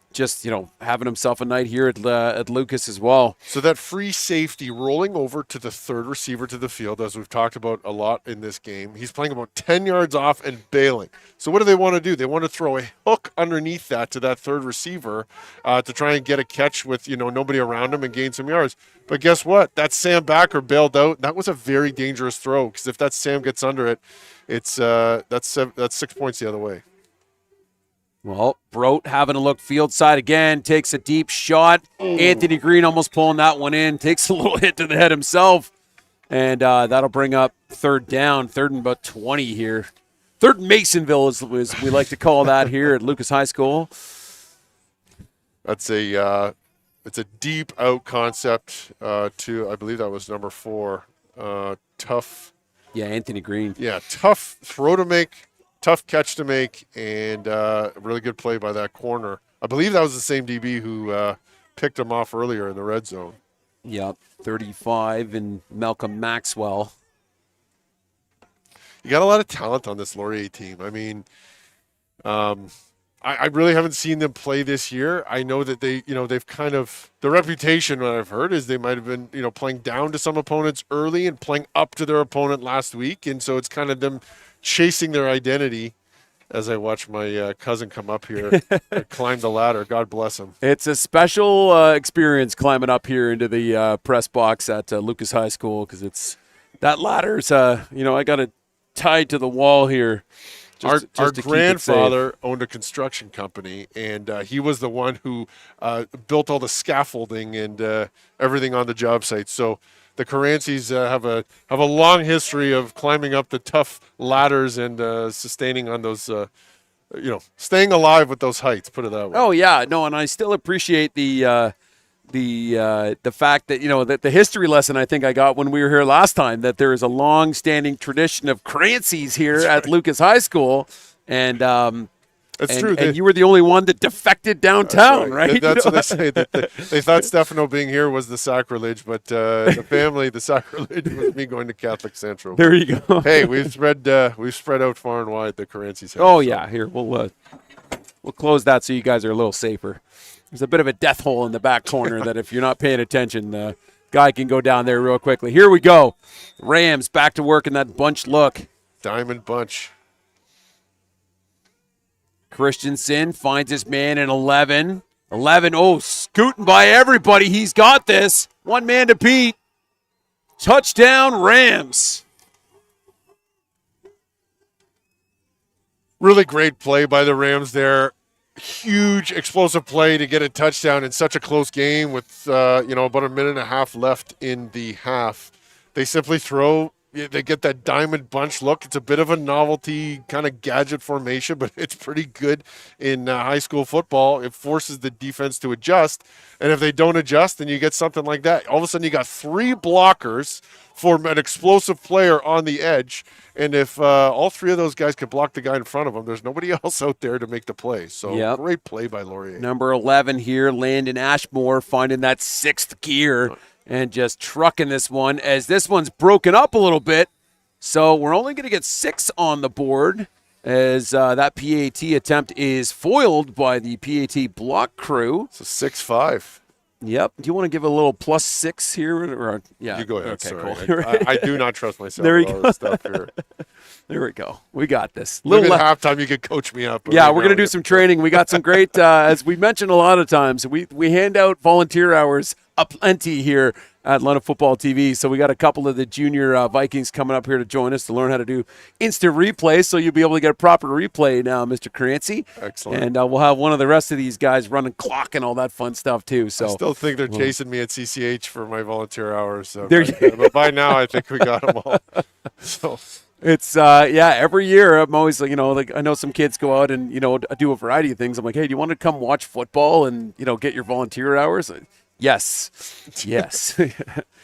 himself a night here at Lucas as well. So that free safety rolling over to the third receiver to the field, as we've talked about a lot in this game. He's playing about 10 yards off and bailing. So what do they want to do? They want to throw a hook underneath that to that third receiver to try and get a catch with, nobody around him and gain some yards. But guess what? That Sam Backer bailed out. That was a very dangerous throw, because if that Sam gets under it, that's 6 points the other way. Well, Brote having a look field side again, takes a deep shot. Anthony Green almost pulling that one in, takes a little hit to the head himself. And that'll bring up third down, third and about 20 here. Third Masonville, as we like to call that here at Lucas High School. That's it's a deep out concept to, I believe that was number 4. Tough. Yeah, Anthony Green. Yeah, tough throw to make. Tough catch to make, and a really good play by that corner. I believe that was the same DB who picked him off earlier in the red zone. Yep, 35, and Malcolm Maxwell. You got a lot of talent on this Laurier team. I really haven't seen them play this year. I know that they've kind of, the reputation, what I've heard, is they might have been, playing down to some opponents early and playing up to their opponent last week, and so it's kind of them chasing their identity. As I watch my cousin come up here and climb the ladder. God bless him. It's a special experience climbing up here into the press box at Lucas High School, because that ladder's, I got it tied to the wall here. Our grandfather owned a construction company, and he was the one who built all the scaffolding and everything on the job site. So the Carancies have a long history of climbing up the tough ladders and sustaining on those, staying alive with those heights. Put it that way. Oh yeah, no, and I still appreciate the fact that that the history lesson I think I got when we were here last time, that there is a long-standing tradition of Carancies here at Lucas High School, and That's true. And you were the only one that defected downtown, right? That's what they say. They thought Stefano being here was the sacrilege, but the sacrilege was me going to Catholic Central. There you go. Hey, we've spread out far and wide the Carancies have. Oh, yeah. Here, we'll close that so you guys are a little safer. There's a bit of a death hole in the back corner that if you're not paying attention, the guy can go down there real quickly. Here we go. Rams back to work in that bunch look. Diamond bunch. Christensen finds his man in 11. 11, scooting by everybody. He's got this. One man to beat. Touchdown, Rams. Really great play by the Rams there. Huge explosive play to get a touchdown in such a close game with about a minute and a half left in the half. They simply they get that diamond bunch look. It's a bit of a novelty kind of gadget formation, but it's pretty good in high school football. It forces the defense to adjust, and if they don't adjust, then you get something like that. All of a sudden, you got 3 blockers for an explosive player on the edge, and if all 3 of those guys can block the guy in front of them, there's nobody else out there to make the play. So Great play by Laurier. Number 11 here, Landon Ashmore, finding that 6th gear and just trucking this one as this one's broken up a little bit. So we're only going to get 6 on the board as that PAT attempt is foiled by the PAT block crew. So 6-5. Yep. Do you want to give a little +6 here? Or, yeah. You go ahead. Okay, sorry. cool. I do not trust myself There with you all go. this stuff here. There we go. We got this. Maybe at halftime you could coach me up. Yeah, we're going to do some training. We got some great, as we mentioned a lot of times, we hand out volunteer hours aplenty here at London Football TV. So we got a couple of the junior Vikings coming up here to join us to learn how to do instant replay. So you'll be able to get a proper replay now, Mr. Crancy. Excellent. And we'll have one of the rest of these guys running clock and all that fun stuff too. So I still think they're chasing me at CCH for my volunteer hours. So but by now I think we got them all. So it's every year I'm always like I know some kids go out and do a variety of things. I'm like, hey, do you want to come watch football and get your volunteer hours? Yes.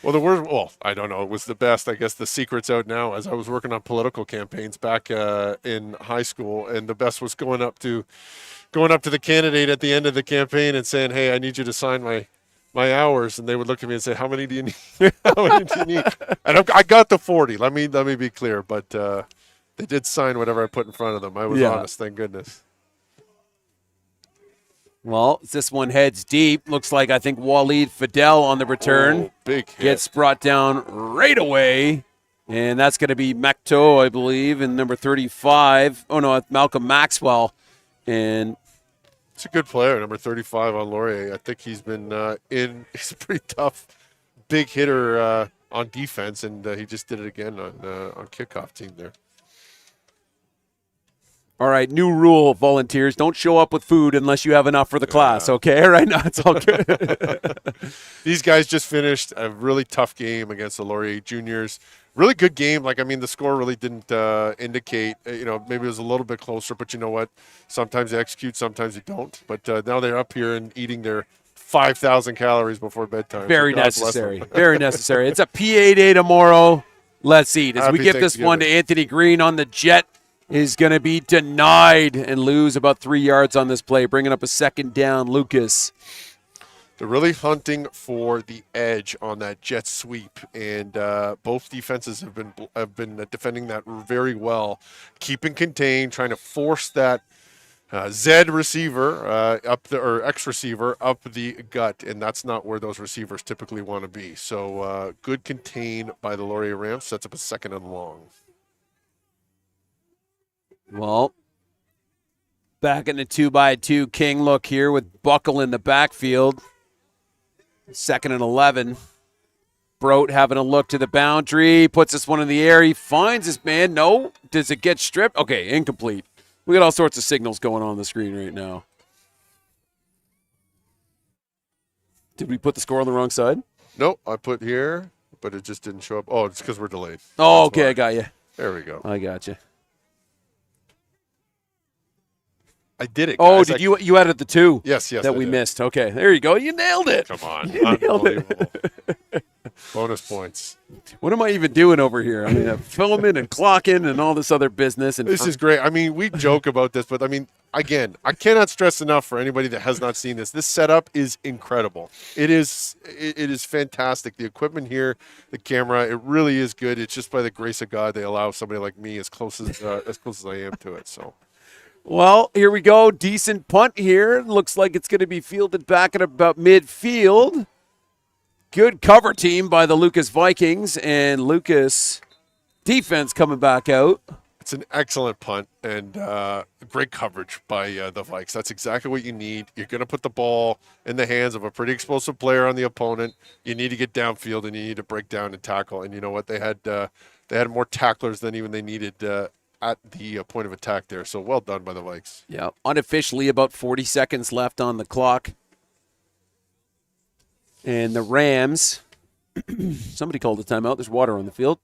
Well, I don't know. It was the best. I guess the secret's out now. As I was working on political campaigns back in high school, and the best was going up to the candidate at the end of the campaign and saying, "Hey, I need you to sign my hours," and they would look at me and say, "How many do you need? How many do you need?" And I got the 40. Let me be clear, but they did sign whatever I put in front of them. I was honest, thank goodness. Well, this one heads deep. Looks like I think Waleed Fidel on the return. Big hit. Gets brought down right away. And that's going to be Mekto, I believe, and number 35. Oh, no, Malcolm Maxwell. And it's a good player, number 35 on Laurier. I think he's been he's a pretty tough, big hitter on defense, and he just did it again on kickoff team there. All right, new rule, volunteers. Don't show up with food unless you have enough for the class, okay? Right now, it's all good. These guys just finished a really tough game against the Laurier juniors. Really good game. The score really didn't indicate, maybe it was a little bit closer, but you know what? Sometimes they execute, sometimes they don't. But now they're up here and eating their 5,000 calories before bedtime. Very necessary. Very necessary. It's a PA day tomorrow. Let's eat. As we give this one to Anthony Green on the jet, is going to be denied and lose about 3 yards on this play, bringing up a second down, Lucas. They're really hunting for the edge on that jet sweep, and both defenses have been defending that very well, keeping contained, trying to force that Z receiver or X receiver up the gut, and that's not where those receivers typically want to be. So good contain by the Laurier Rams, sets up a second and long. Well, back in the 2x2 King look here with Buckle in the backfield. 2nd and 11. Broat having a look to the boundary. Puts this one in the air. He finds his man. No. Does it get stripped? Okay, incomplete. We got all sorts of signals going on the screen right now. Did we put the score on the wrong side? Nope, I put here, but it just didn't show up. Oh, it's because we're delayed. Oh, okay, I got you. There we go. I got you. I did it. Oh, did you added the 2? Yes, that we missed. Okay, there you go. You nailed it. Come on, you nailed unbelievable. Bonus points. what am I even doing over here? I mean, I'm filming and clocking and all this other business. And This is great. I mean, we joke about this, but I mean, again, I cannot stress enough for anybody that has not seen this. This setup is incredible. It is fantastic. The equipment here, the camera, it really is good. It's just by the grace of God they allow somebody like me as close as I am to it. So. Well, here we go. Decent punt here. Looks like it's going to be fielded back at about midfield. Good cover team by the Lucas Vikings, and Lucas defense coming back out. It's an excellent punt and great coverage by the Vikes. That's exactly what you need. You're going to put the ball in the hands of a pretty explosive player on the opponent. You need to get downfield and you need to break down and tackle. And you know what? They had more tacklers than even they needed at the point of attack there. So well done by the Vikes. Yeah, unofficially about 40 seconds left on the clock. And the Rams, somebody called a timeout. There's water on the field.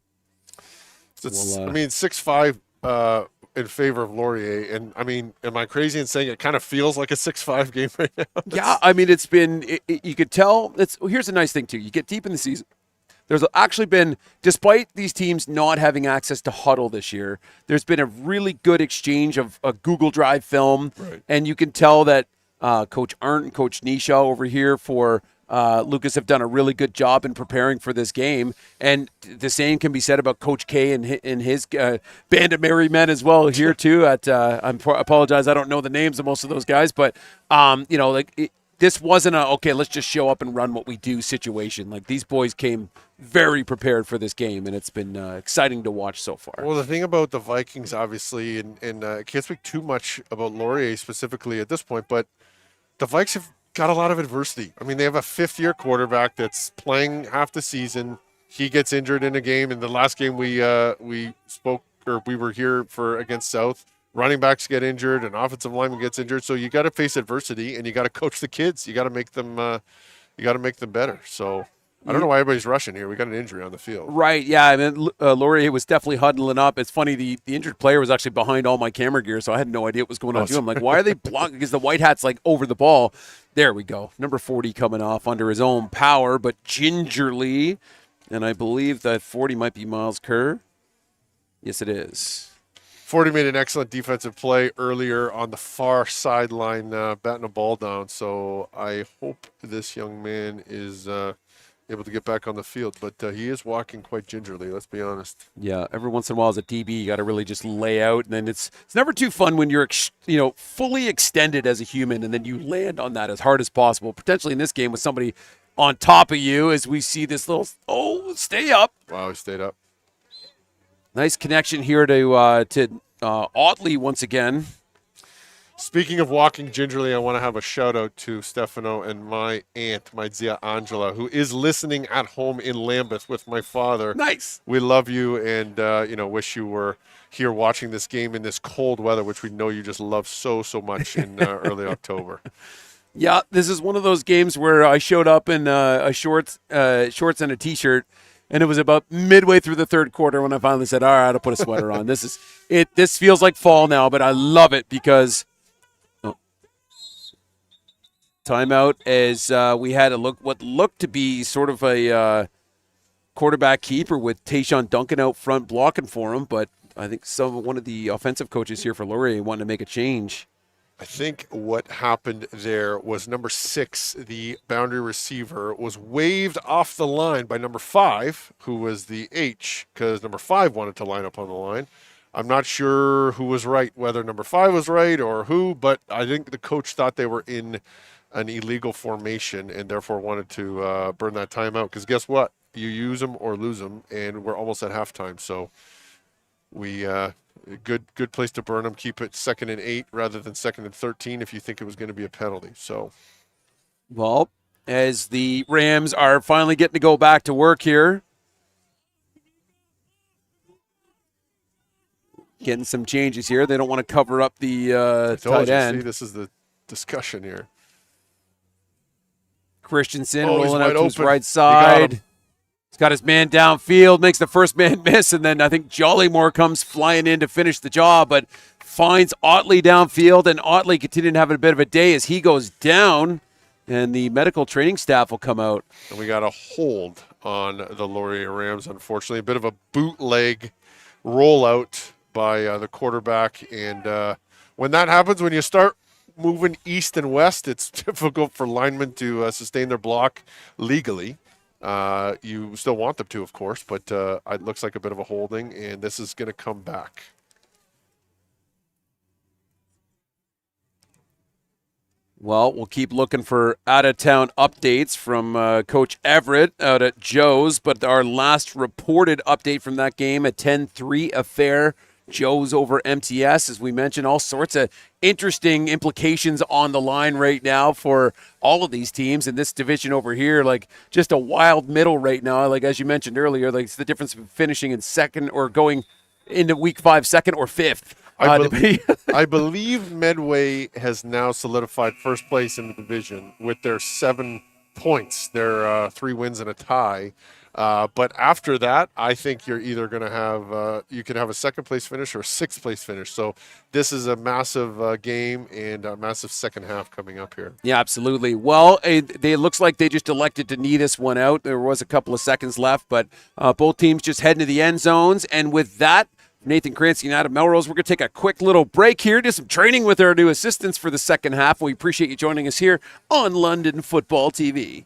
I mean, 6-5 in favor of Laurier. And, I mean, am I crazy in saying it kind of feels like a 6-5 game right now? Yeah, I mean, it's been you could tell. Here's a nice thing, too. You get deep in the season. There's actually been, despite these teams not having access to huddle this year, there's been a really good exchange of a Google Drive film. Right. And you can tell that Coach Arndt and Coach Nisha over here for Lucas have done a really good job in preparing for this game. And the same can be said about Coach K and his band of merry men as well here, too. I apologize, I don't know the names of most of those guys. But, this wasn't okay, let's just show up and run what we do situation. Like, these boys came very prepared for this game, and it's been exciting to watch so far. Well, the thing about the Vikings, obviously, and I can't speak too much about Laurier specifically at this point, but the Vikes have got a lot of adversity. I mean, they have a fifth-year quarterback that's playing half the season. He gets injured in a game. In the last game we were here for against South, running backs get injured, an offensive lineman gets injured. So you got to face adversity, and you got to coach the kids. You got to make them better. So I don't know why everybody's rushing here. We got an injury on the field. Right, yeah. I mean, Laurier was definitely huddling up. It's funny, the injured player was actually behind all my camera gear, so I had no idea what was going on too. I'm like, why are they blocking? Because the white hat's like over the ball. There we go. Number 40 coming off under his own power, but gingerly. And I believe that 40 might be Miles Kerr. Yes, it is. 40 made an excellent defensive play earlier on the far sideline, batting a ball down. So I hope this young man is able to get back on the field. But he is walking quite gingerly, let's be honest. Yeah, every once in a while as a DB, you got to really just lay out. And then it's never too fun when you're fully extended as a human, and then you land on that as hard as possible. Potentially in this game with somebody on top of you as we see this little, stay up. Wow, he stayed up. Nice connection here to Otley once again. Speaking of walking gingerly, I want to have a shout out to Stefano and my aunt, my Zia Angela, who is listening at home in Lambeth with my father. Nice. We love you and wish you were here watching this game in this cold weather, which we know you just love so much in early October. Yeah, this is one of those games where I showed up in shorts and a T-shirt. And it was about midway through the third quarter when I finally said, all right, I'll put a sweater on. This feels like fall now, but I love it because timeout as we had what looked to be sort of a quarterback keeper with Tayshawn Duncan out front blocking for him. But I think one of the offensive coaches here for Laurier wanted to make a change. I think what happened there was number 6, the boundary receiver, was waved off the line by number 5, who was the H, because number 5 wanted to line up on the line. I'm not sure who was right, whether number 5 was right or who, but I think the coach thought they were in an illegal formation and therefore wanted to burn that timeout. Because guess what? You use them or lose them, and we're almost at halftime. So we good place to burn them. Keep it 2nd and 8 rather than 2nd and 13 if you think it was going to be a penalty. So, well, as the Rams are finally getting to go back to work here, getting some changes here. They don't want to cover up the tight end. See, this is the discussion here. Christensen rolling out to his right He side. He's got his man downfield, makes the first man miss, and then I think Jollymore comes flying in to finish the job, but finds Otley downfield, and Otley continuing to have a bit of a day as he goes down. and the medical training staff will come out. And we got a hold on the Laurier Rams, unfortunately. A bit of a bootleg rollout by the quarterback. And when that happens, when you start moving east and west, it's difficult for linemen to sustain their block legally. You still want them to, of course, but it looks like a bit of a holding, and this is going to come back. Well, we'll keep looking for out-of-town updates from Coach Everett out at Joe's, but our last reported update from that game, a 10-3 affair. Joe's over MTS, as we mentioned, all sorts of interesting implications on the line right now for all of these teams in this division over here. Like, just a wild middle right now. Like, as you mentioned earlier, like, it's the difference of finishing in second or going into week 5 second or fifth. I believe Medway has now solidified first place in the division with their 7 points, their 3 wins and a tie. But after that, I think you're either going to have you can have a second place finish or a sixth place finish. So this is a massive game and a massive second half coming up here. Yeah, absolutely. Well, it looks like they just elected to knee this one out. There was a couple of seconds left, but both teams just heading to the end zones. And with that, Nathan Kransky and Adam Melrose, we're going to take a quick little break here, do some training with our new assistants for the second half. We appreciate you joining us here on London Football TV.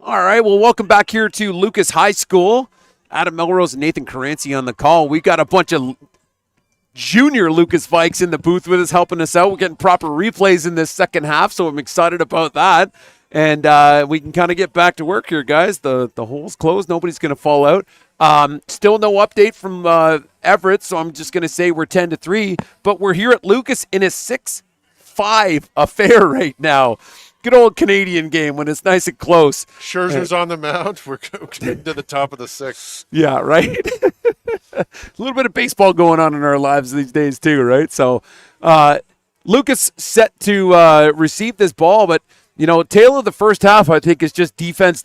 All right, well, welcome back here to Lucas High School. Adam Melrose and Nathan Caranci on the call. We got a bunch of junior Lucas Vikes in the booth with us, helping us out. We're getting proper replays in this second half, so I'm excited about that. And we can kind of get back to work here, guys. The hole's closed. Nobody's going to fall out. Still no update from Everett, so I'm just going to say we're 10-3. But we're here at Lucas in a 6-5 affair right now. Good old Canadian game when it's nice and close. Scherzer's on the mound. We're getting to the top of the sixth. Yeah, right? A little bit of baseball going on in our lives these days too, right? So Lucas set to receive this ball, but, tail of the first half, I think, is just defense.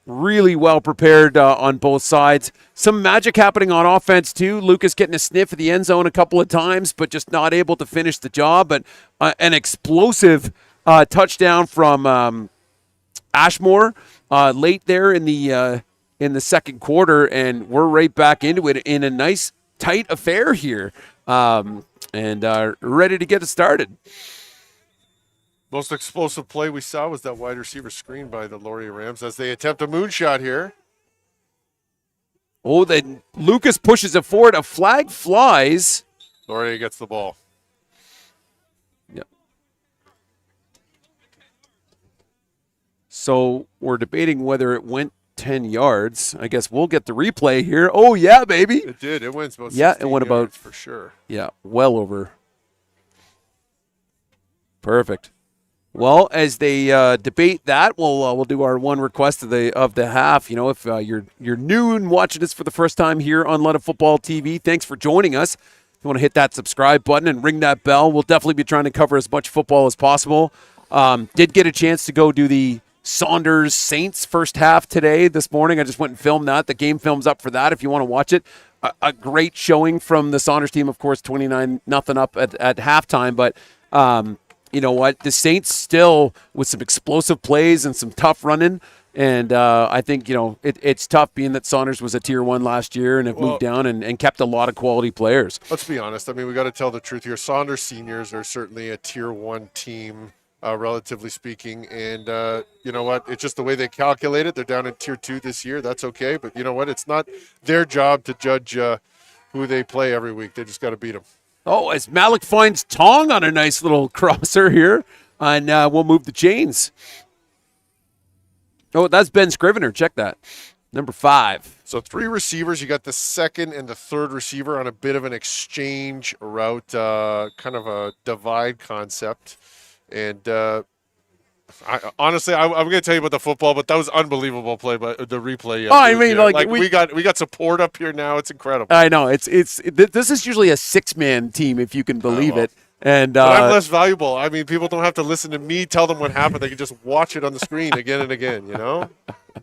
Really well prepared on both sides. Some magic happening on offense too. Lucas getting a sniff at the end zone a couple of times, but just not able to finish the job. But an explosive touchdown from Ashmore late there in the second quarter, and we're right back into it in a nice tight affair here, and ready to get it started. Most explosive play we saw was that wide receiver screen by the Laurier Rams as they attempt a moonshot here. Oh, then Lucas pushes it forward. A flag flies. Laurier gets the ball. Yep. So we're debating whether it went 10 yards. I guess we'll get the replay here. Oh, yeah, baby. It did. It went about 16 it went about, for sure. Yeah, well over. Perfect. Well, as they debate that, we'll do our one request of the half. If you're new and watching us for the first time here on Let It Football TV, thanks for joining us. If you want to hit that subscribe button and ring that bell, we'll definitely be trying to cover as much football as possible. Did get a chance to go do the Saunders Saints first half this morning. I just went and filmed that. The game film's up for that if you want to watch it. A great showing from the Saunders team, of course, 29-0 up at halftime, but you know what? The Saints still with some explosive plays and some tough running. And I think, it's tough being that Saunders was a Tier 1 last year and have moved down and kept a lot of quality players. Let's be honest. I mean, we got to tell the truth here. Saunders Seniors are certainly a Tier 1 team, relatively speaking. And you know what? It's just the way they calculate it. They're down in Tier 2 this year. That's okay. But you know what? It's not their job to judge who they play every week. They just got to beat them. Oh, as Malik finds Tong on a nice little crosser here, and we'll move the chains. Oh, that's Ben Scrivener. Check that. Number 5. So 3 receivers. You got the second and the third receiver on a bit of an exchange route, kind of a divide concept. And honestly, I'm going to tell you about the football, but that was unbelievable play, but the replay. I mean, we got support up here now. It's incredible. I know this is usually a 6-man team, if you can believe it. And but I'm less valuable. I mean, people don't have to listen to me tell them what happened. They can just watch it on the screen again and again.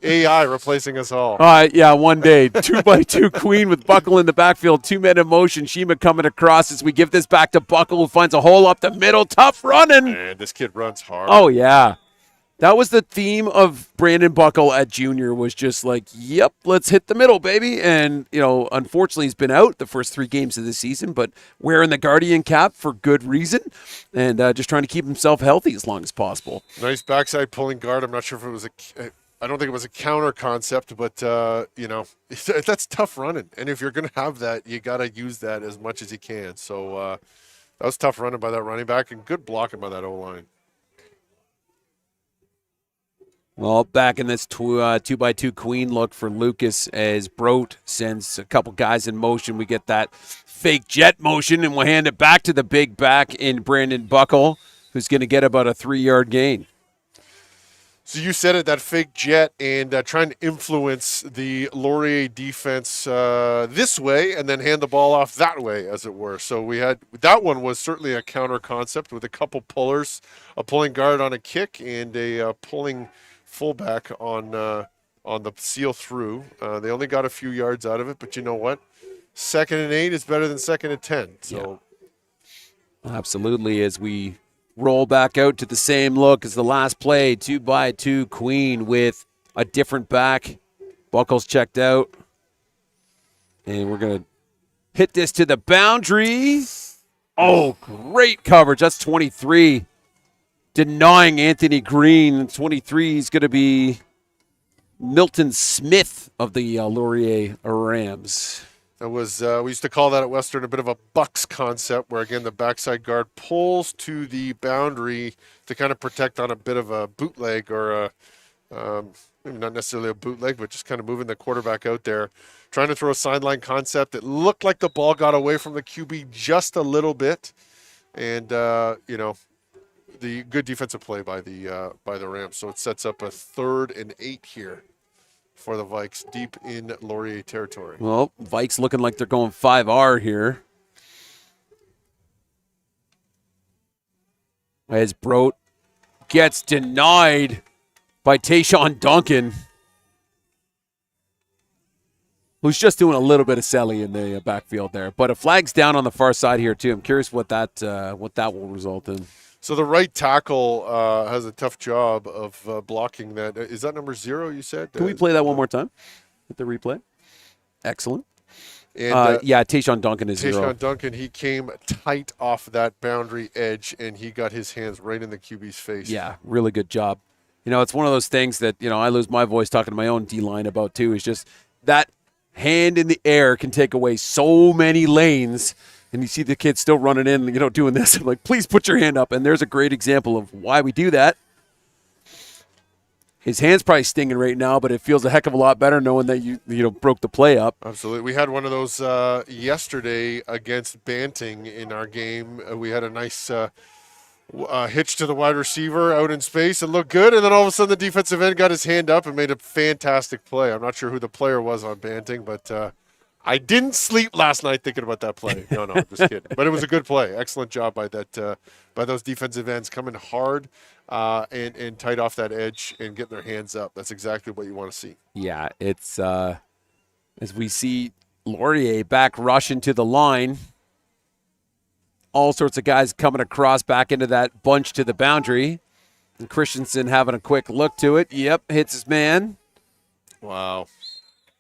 AI replacing us all. Yeah, one day 2x2 Queen with Buckle in the backfield, 2 men in motion. Shima coming across as we give this back to Buckle, who finds a hole up the middle. Tough running. Man, this kid runs hard. Oh yeah. That was the theme of Brandon Buckle at junior, was just like, yep, let's hit the middle, baby. And, unfortunately, he's been out the first 3 games of the season, but wearing the Guardian cap for good reason and just trying to keep himself healthy as long as possible. Nice backside pulling guard. I'm not sure if it was I don't think it was a counter concept, but, that's tough running. And if you're going to have that, you got to use that as much as you can. So that was tough running by that running back and good blocking by that O-line. Well, back in this 2x2 Queen look for Lucas as Brote sends a couple guys in motion. We get that fake jet motion, and we'll hand it back to the big back in Brandon Buckle, who's going to get about a 3-yard gain. So you said it, that fake jet, and trying to influence the Laurier defense this way and then hand the ball off that way, as it were. So that one was certainly a counter concept with a couple pullers, a pulling guard on a kick and a pulling fullback on the seal through. They only got a few yards out of it, but you know what? 2nd and 8 is better than 2nd and 10. So yeah. Absolutely, as we roll back out to the same look as the last play, 2x2 Queen with a different back. Buckles checked out. And we're going to hit this to the boundary. Oh, great coverage. That's 23. denying Anthony Green. 23 is going to be Milton Smith of the Laurier Rams. It was we used to call that at Western a bit of a Bucks concept, where again the backside guard pulls to the boundary to kind of protect on a bit of a bootleg, or maybe not necessarily a bootleg, but just kind of moving the quarterback out there, trying to throw a sideline concept. It looked like the ball got away from the QB just a little bit, and the good defensive play by the Rams. So it sets up a 3rd and 8 here for the Vikes deep in Laurier territory. Well, Vikes looking like they're going 5R here. As Broat gets denied by Tayshawn Duncan, who's just doing a little bit of selly in the backfield there. But a flag's down on the far side here too. I'm curious what that will result in. So the right tackle has a tough job of blocking that. Is that number 0 you said? Can we play that one more time with the replay? Excellent. And, yeah, Tayshawn Duncan is 0. Tayshawn Duncan, he came tight off that boundary edge, and he got his hands right in the QB's face. Yeah, really good job. It's one of those things that, I lose my voice talking to my own D-line about too, is just that hand in the air can take away so many lanes. And you see the kid still running in, doing this. I'm like, please put your hand up. And there's a great example of why we do that. His hand's probably stinging right now, but it feels a heck of a lot better knowing that you broke the play up. Absolutely. We had one of those yesterday against Banting in our game. We had a nice hitch to the wide receiver out in space. It looked good, and then all of a sudden the defensive end got his hand up and made a fantastic play. I'm not sure who the player was on Banting, but I didn't sleep last night thinking about that play. No, I'm just kidding. But it was a good play. Excellent job by those defensive ends coming hard and tight off that edge and getting their hands up. That's exactly what you want to see. Yeah, it's as we see Laurier back rushing to the line. All sorts of guys coming across back into that bunch to the boundary. And Christensen having a quick look to it. Yep, hits his man. Wow.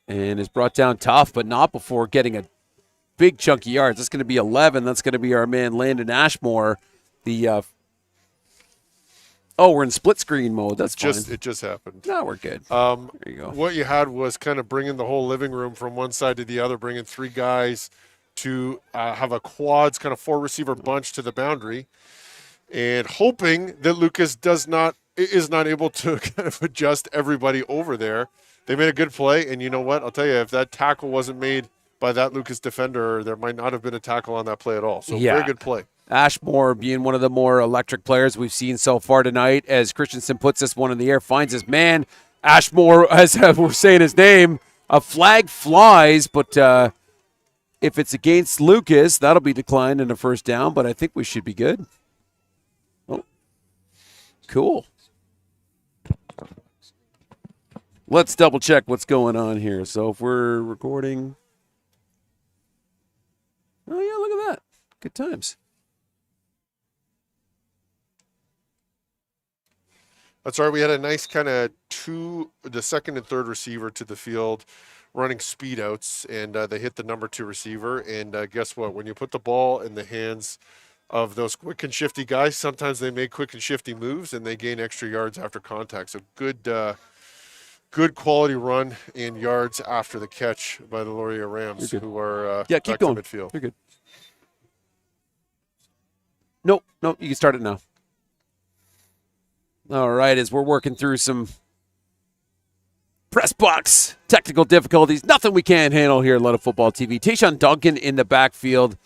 And is brought down tough, but not before getting a big chunk of yards. That's going to be 11. That's going to be our man Landon Ashmore. We're in split screen mode. That's fine. It just happened. No, we're good. There you go. What you had was kind of bringing the whole living room from one side to the other, bringing 3 guys to have a quads kind of 4-receiver bunch to the boundary, and hoping that Lucas is not able to kind of adjust everybody over there. They made a good play, and you know what? I'll tell you, if that tackle wasn't made by that Lucas defender, there might not have been a tackle on that play at all. So very good play. Ashmore being one of the more electric players we've seen so far tonight, as Christensen puts this one in the air, finds his man. Ashmore, as we're saying his name, a flag flies, but if it's against Lucas, that'll be declined in a first down, but I think we should be good. Oh, cool. Let's double check what's going on here. So if we're recording. Oh, yeah, look at that. Good times. That's right. We had a nice kind of the second and third receiver to the field running speed outs, and they hit the number 2 receiver. And guess what? When you put the ball in the hands of those quick and shifty guys, sometimes they make quick and shifty moves, and they gain extra yards after contact. So good quality run in yards after the catch by the Laurier Rams, who are keep back going. to midfield. You're good. Nope, you can start it now. All right, as we're working through some press box technical difficulties, nothing we can't handle here at Lot of Football TV. Tayshawn Duncan in the backfield.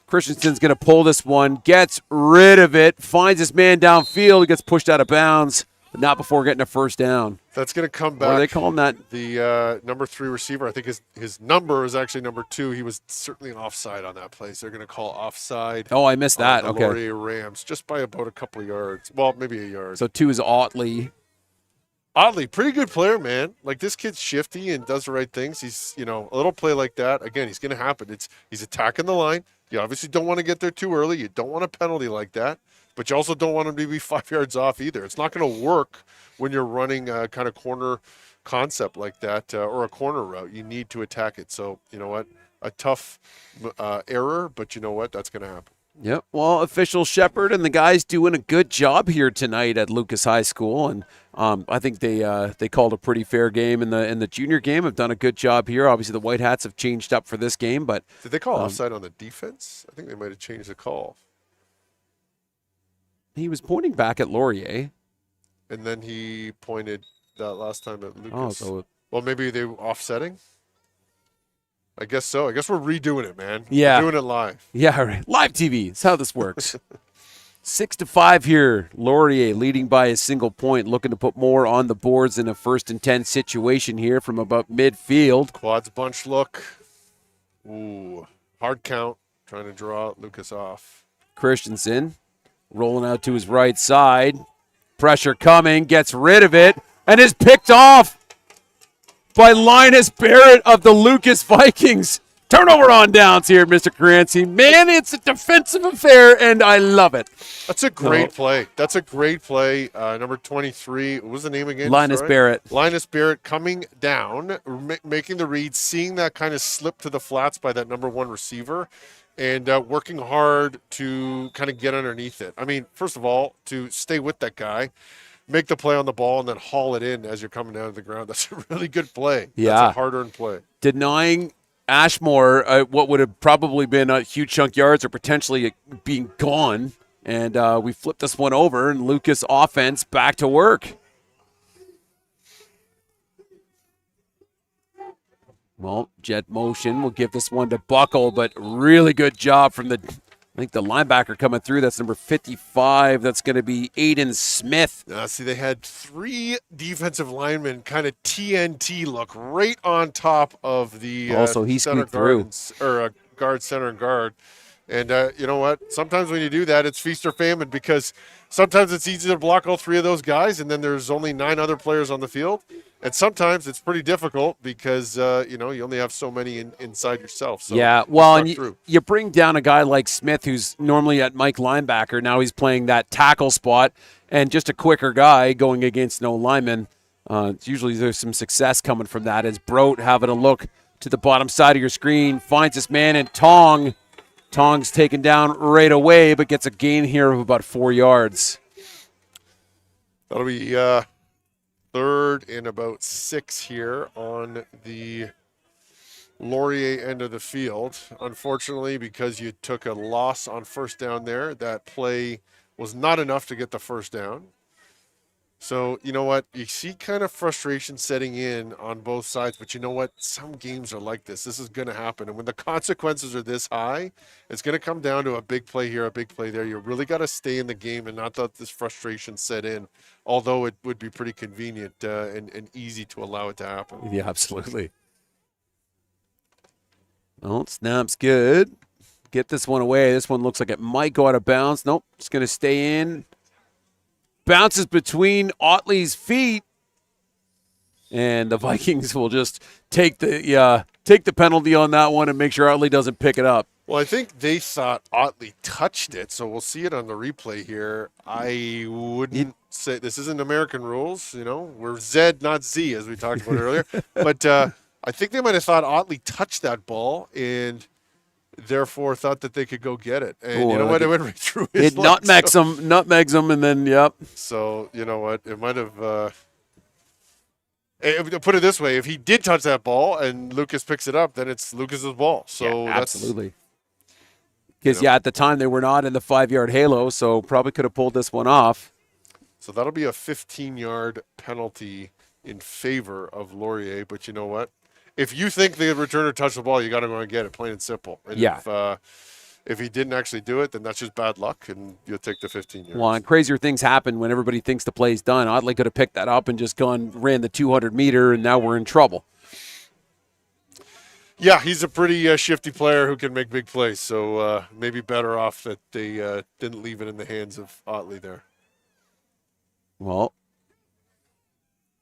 Christensen's going to pull this one, gets rid of it, finds his man downfield, gets pushed out of bounds, but not before getting a first down. That's going to come back. What do they call him that? The number 3 receiver, I think his number is actually number 2. He was certainly an offside on that play, so they're going to call offside. Oh, I missed that. Okay. Laurier Rams, just by about a couple of yards. Well, maybe a yard. So 2 is Otley. Oddly, pretty good player, man. Like, this kid's shifty and does the right things. He's, a little play like that, again, he's going to happen. He's attacking the line. You obviously don't want to get there too early. You don't want a penalty like that, but you also don't want him to be 5 yards off either. It's not going to work when you're running a kind of corner concept like that or a corner route. You need to attack it. So, you know what? A tough error, but you know what? That's going to happen. Yep. Well, official Shepherd and the guys doing a good job here tonight at Lucas High School, and I think they called a pretty fair game in the junior game. Have done a good job here. Obviously, the White Hats have changed up for this game, but Did they call offside on the defense? I think they might have changed the call. he was pointing back at Laurier. And then he pointed that last time at Lucas. Oh, so Well, maybe they were offsetting? I guess so. I guess we're redoing it, man. Yeah. We're doing it live. yeah, right. Live TV. That's how this works. 6-5 here. Laurier leading by a single point, looking to put more on the boards in a 1st and 10 situation here from about midfield. Quads bunch look. Ooh. Hard count. Trying to draw Lucas off. Christensen rolling out to his right side. Pressure coming, gets rid of it, and is picked off by Linus Barrett of the Lucas Vikings. Turnover on downs here, Mr. Caranci. Man, it's a defensive affair, and I love it. That's a great play. That's a great play. Number 23. What was the name again? Linus Sorry? Barrett. Linus Barrett coming down, making the read, seeing that kind of slip to the flats by that number 1 receiver, and working hard to kind of get underneath it. I mean, first of all, to stay with that guy, make the play on the ball, and then haul it in as you're coming down to the ground. That's a really good play. Yeah. That's a hard-earned play. Denying Ashmore what would have probably been a huge chunk yards or potentially being gone. And we flipped this one over, and Lucas offense back to work. Well, jet motion will give this one to Buckle, but really good job from I think the linebacker coming through. That's number 55. That's going to be Aiden Smith. See, they had 3 defensive linemen kind of TNT look right on top of the Also, he center squeaked through. Guard, center, and guard. And you know what? Sometimes when you do that, it's feast or famine, because sometimes it's easy to block all 3 of those guys, and then there's only 9 other players on the field. And sometimes it's pretty difficult because, you only have so many inside yourself. So yeah, well, and you bring down a guy like Smith, who's normally at Mike linebacker. Now he's playing that tackle spot, and just a quicker guy going against no lineman. Usually there's some success coming from that, as Broat having a look to the bottom side of your screen, finds this man in Tong. Tong's taken down right away, but gets a gain here of about 4 yards. That'll be 3rd and about 6 here on the Laurier end of the field. Unfortunately, because you took a loss on first down there, that play was not enough to get the first down. So, you know what? You see kind of frustration setting in on both sides, but you know what? Some games are like this. This is going to happen. And when the consequences are this high, it's going to come down to a big play here, a big play there. You really got to stay in the game and not let this frustration set in, although it would be pretty convenient and easy to allow it to happen. Yeah, absolutely. Well, snap's good. Get this one away. This one looks like it might go out of bounds. Nope, it's going to stay in. Bounces between Otley's feet, and the Vikings will just take the penalty on that one and make sure Otley doesn't pick it up. Well, I think they thought Otley touched it, so we'll see it on the replay here. I wouldn't say this isn't American rules, We're Z, not Z, as we talked about earlier. But I think they might have thought Otley touched that ball and therefore thought that they could go get it. And you know what? It went right through his legs. It nutmegs him, and then, yep. So, you know what? It might have put it this way, if he did touch that ball and Lucas picks it up, then it's Lucas's ball. So yeah, absolutely. Because, at the time they were not in the 5-yard halo, so probably could have pulled this one off. So that'll be a 15-yard penalty in favor of Laurier. But you know what? If you think the returner touched the ball, you got to go and get it, plain and simple. And if he didn't actually do it, then that's just bad luck, and you'll take the 15 yards. Well, and crazier things happen when everybody thinks the play's done. Otley could have picked that up and just ran the 200-meter, and now we're in trouble. Yeah, he's a pretty shifty player who can make big plays, so maybe better off that they didn't leave it in the hands of Otley there. Well,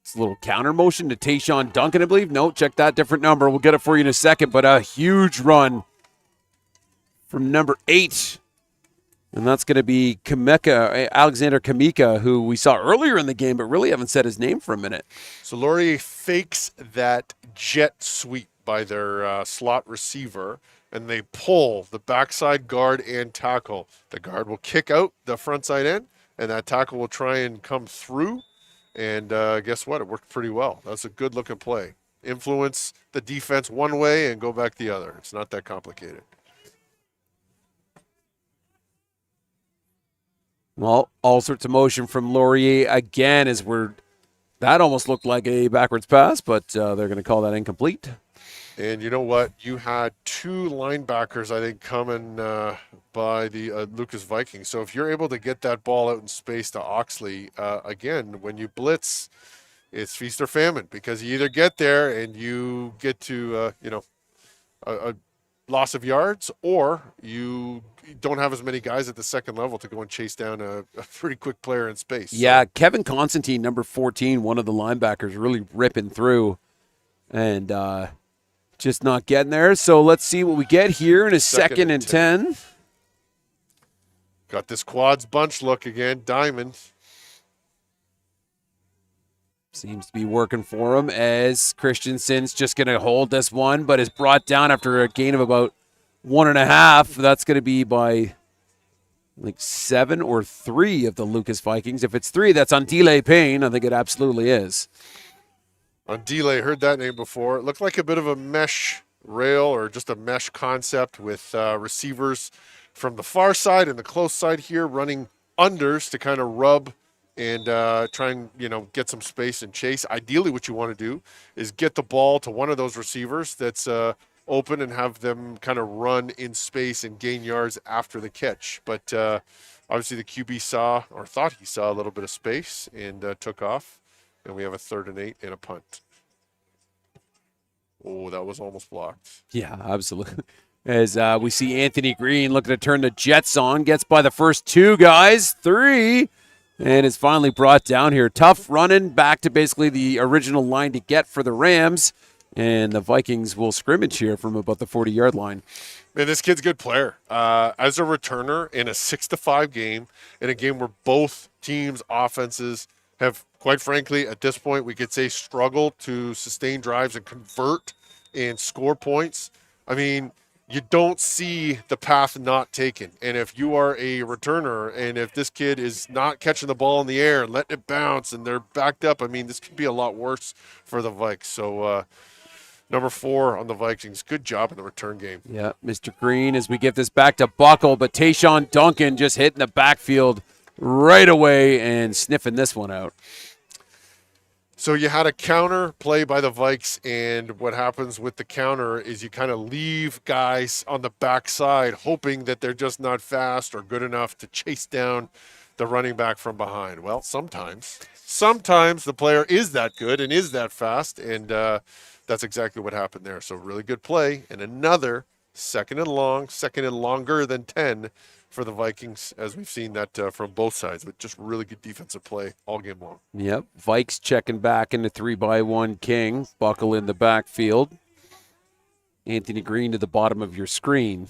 it's a little counter motion to Tayshawn Duncan, I believe. No, check that different number. We'll get it for you in a second, but a huge run from number 8. And that's going to be Alexander Kamika, who we saw earlier in the game, but really haven't said his name for a minute. So Laurier fakes that jet sweep by their slot receiver, and they pull the backside guard and tackle. The guard will kick out the front side end, and that tackle will try and come through. And guess what? It worked pretty well. That's a good looking play. Influence the defense one way and go back the other. It's not that complicated. Well, all sorts of motion from Laurier again as that almost looked like a backwards pass, but they're going to call that incomplete. And you know what? You had two linebackers, I think, coming by the Lucas Vikings. So if you're able to get that ball out in space to Oxley, again, when you blitz, it's feast or famine, because you either get there and you get to, a loss of yards, or you don't have as many guys at the second level to go and chase down a pretty quick player in space. Yeah, so Kevin Constantine, number 14, one of the linebackers, really ripping through and just not getting there. So let's see what we get here in a second and 10. Got this quads bunch look again, diamond. Seems to be working for him as Christensen's just going to hold this one, but is brought down after a gain of about 1.5. That's going to be by like 7 or 3 of the Lucas Vikings. If it's 3, that's on Delay Payne. I think it absolutely is. On Delay, heard that name before. It looked like a bit of a mesh rail or just a mesh concept with receivers from the far side and the close side here running unders to kind of rub and try and, get some space and chase. Ideally, what you want to do is get the ball to one of those receivers that's open and have them kind of run in space and gain yards after the catch. But obviously the QB saw or thought he saw a little bit of space and took off. And we have a 3rd and 8 and a punt. Oh, that was almost blocked. Yeah, absolutely. As we see Anthony Green looking to turn the Jets on. Gets by the first 2 guys. 3. And is finally brought down here. Tough running back to basically the original line to get for the Rams. And the Vikings will scrimmage here from about the 40-yard line. Man, this kid's a good player. As a returner in a 6-5 game, in a game where both teams' offenses have, quite frankly, at this point, we could say struggle to sustain drives and convert and score points. I mean, you don't see the path not taken. And if you are a returner and if this kid is not catching the ball in the air and letting it bounce and they're backed up, I mean, this could be a lot worse for the Vikes. So number 4 on the Vikings, good job in the return game. Yeah, Mr. Green as we give this back to Buckle, but Tayshawn Duncan just hitting the backfield right away and sniffing this one out. So you had a counter play by the Vikes, and what happens with the counter is you kind of leave guys on the backside hoping that they're just not fast or good enough to chase down the running back from behind. Well, sometimes the player is that good and is that fast, and that's exactly what happened there. So really good play, and another second and longer than 10 for the Vikings, as we've seen that from both sides, but just really good defensive play all game long. Yep, Vikes checking back into 3-by-1 King. Buckle in the backfield. Anthony Green to the bottom of your screen.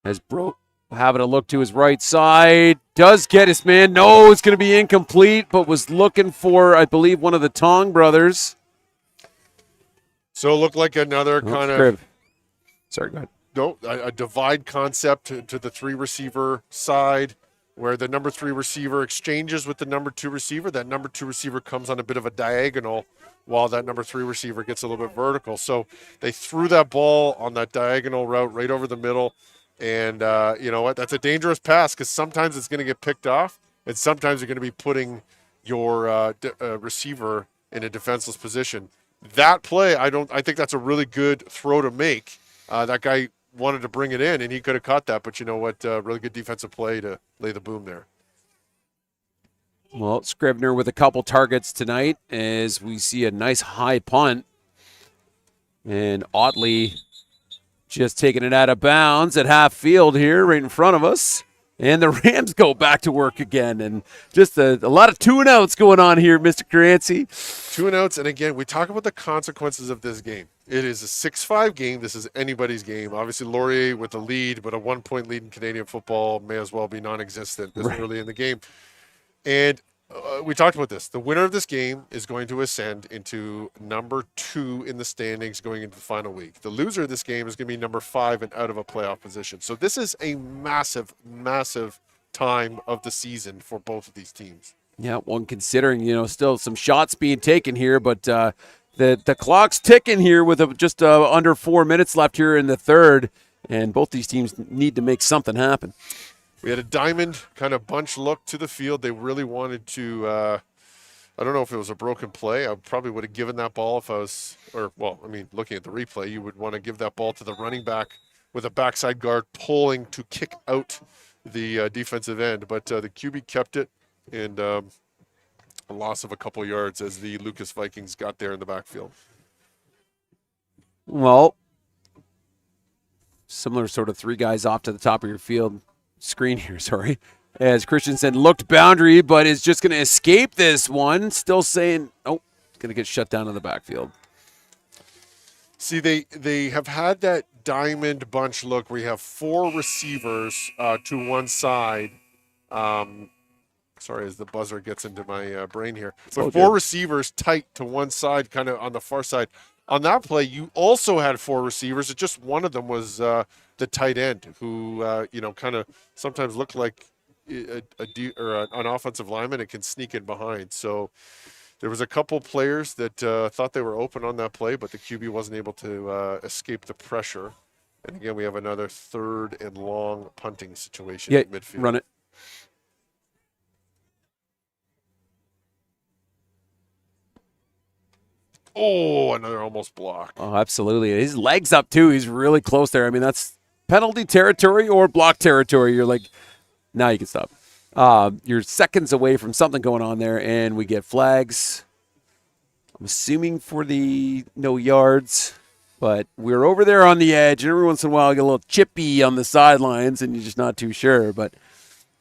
As Bro having a look to his right side. Does get his man. No, it's going to be incomplete, but was looking for, I believe, one of the Tong brothers. So it looked like another kind of... Sorry, go ahead. No, a divide concept to the 3 receiver side where the number 3 receiver exchanges with the number 2 receiver. That number 2 receiver comes on a bit of a diagonal while that number 3 receiver gets a little bit vertical. So they threw that ball on that diagonal route right over the middle. And you know what? That's a dangerous pass because sometimes it's going to get picked off and sometimes you're going to be putting your receiver in a defenseless position. That play, I think that's a really good throw to make. That guy wanted to bring it in, and he could have caught that. But you know what? Really good defensive play to lay the boom there. Well, Scribner with a couple targets tonight as we see a nice high punt. And Otley just taking it out of bounds at half field here right in front of us. And the Rams go back to work again. And just a lot of 2-and-outs going on here, Mr. Caranci. 2-and-outs, and again, we talk about the consequences of this game. It is a 6-5 game. This is anybody's game. Obviously, Laurier with the lead, but a 1-point lead in Canadian football may as well be non-existent this early in the game. And we talked about this. The winner of this game is going to ascend into number 2 in the standings going into the final week. The loser of this game is going to be number 5 and out of a playoff position. So this is a massive, massive time of the season for both of these teams. Yeah, one considering, still some shots being taken here, but the clock's ticking here with just under 4 minutes left here in the third, and both these teams need to make something happen. We had a diamond kind of bunch look to the field. They really wanted to, I don't know if it was a broken play. I probably would have given that ball if I was, looking at the replay, you would want to give that ball to the running back with a backside guard pulling to kick out the defensive end. But the QB kept it, and a loss of a couple yards as the Lucas Vikings got there in the backfield. Well, similar sort of 3 guys off to the top of your field. Screen here, sorry. As Christensen looked boundary, but is just going to escape this one. Still saying, going to get shut down in the backfield. See, they have had that diamond bunch look where you have 4 receivers to one side. Sorry, as the buzzer gets into my brain here. But 4 receivers tight to one side, kind of on the far side. On that play, you also had 4 receivers. It just one of them was the tight end, who kind of sometimes looked like an offensive lineman and can sneak in behind. So there was a couple players that thought they were open on that play, but the QB wasn't able to escape the pressure. And again, we have another 3rd and long punting situation at midfield. Run it. Oh, another almost block. Oh, absolutely. His leg's up, too. He's really close there. I mean, that's penalty territory or block territory. You're like, now you can stop. You're seconds away from something going on there, and we get flags. I'm assuming for the no yards, but we're over there on the edge, and every once in a while I get a little chippy on the sidelines, and you're just not too sure, but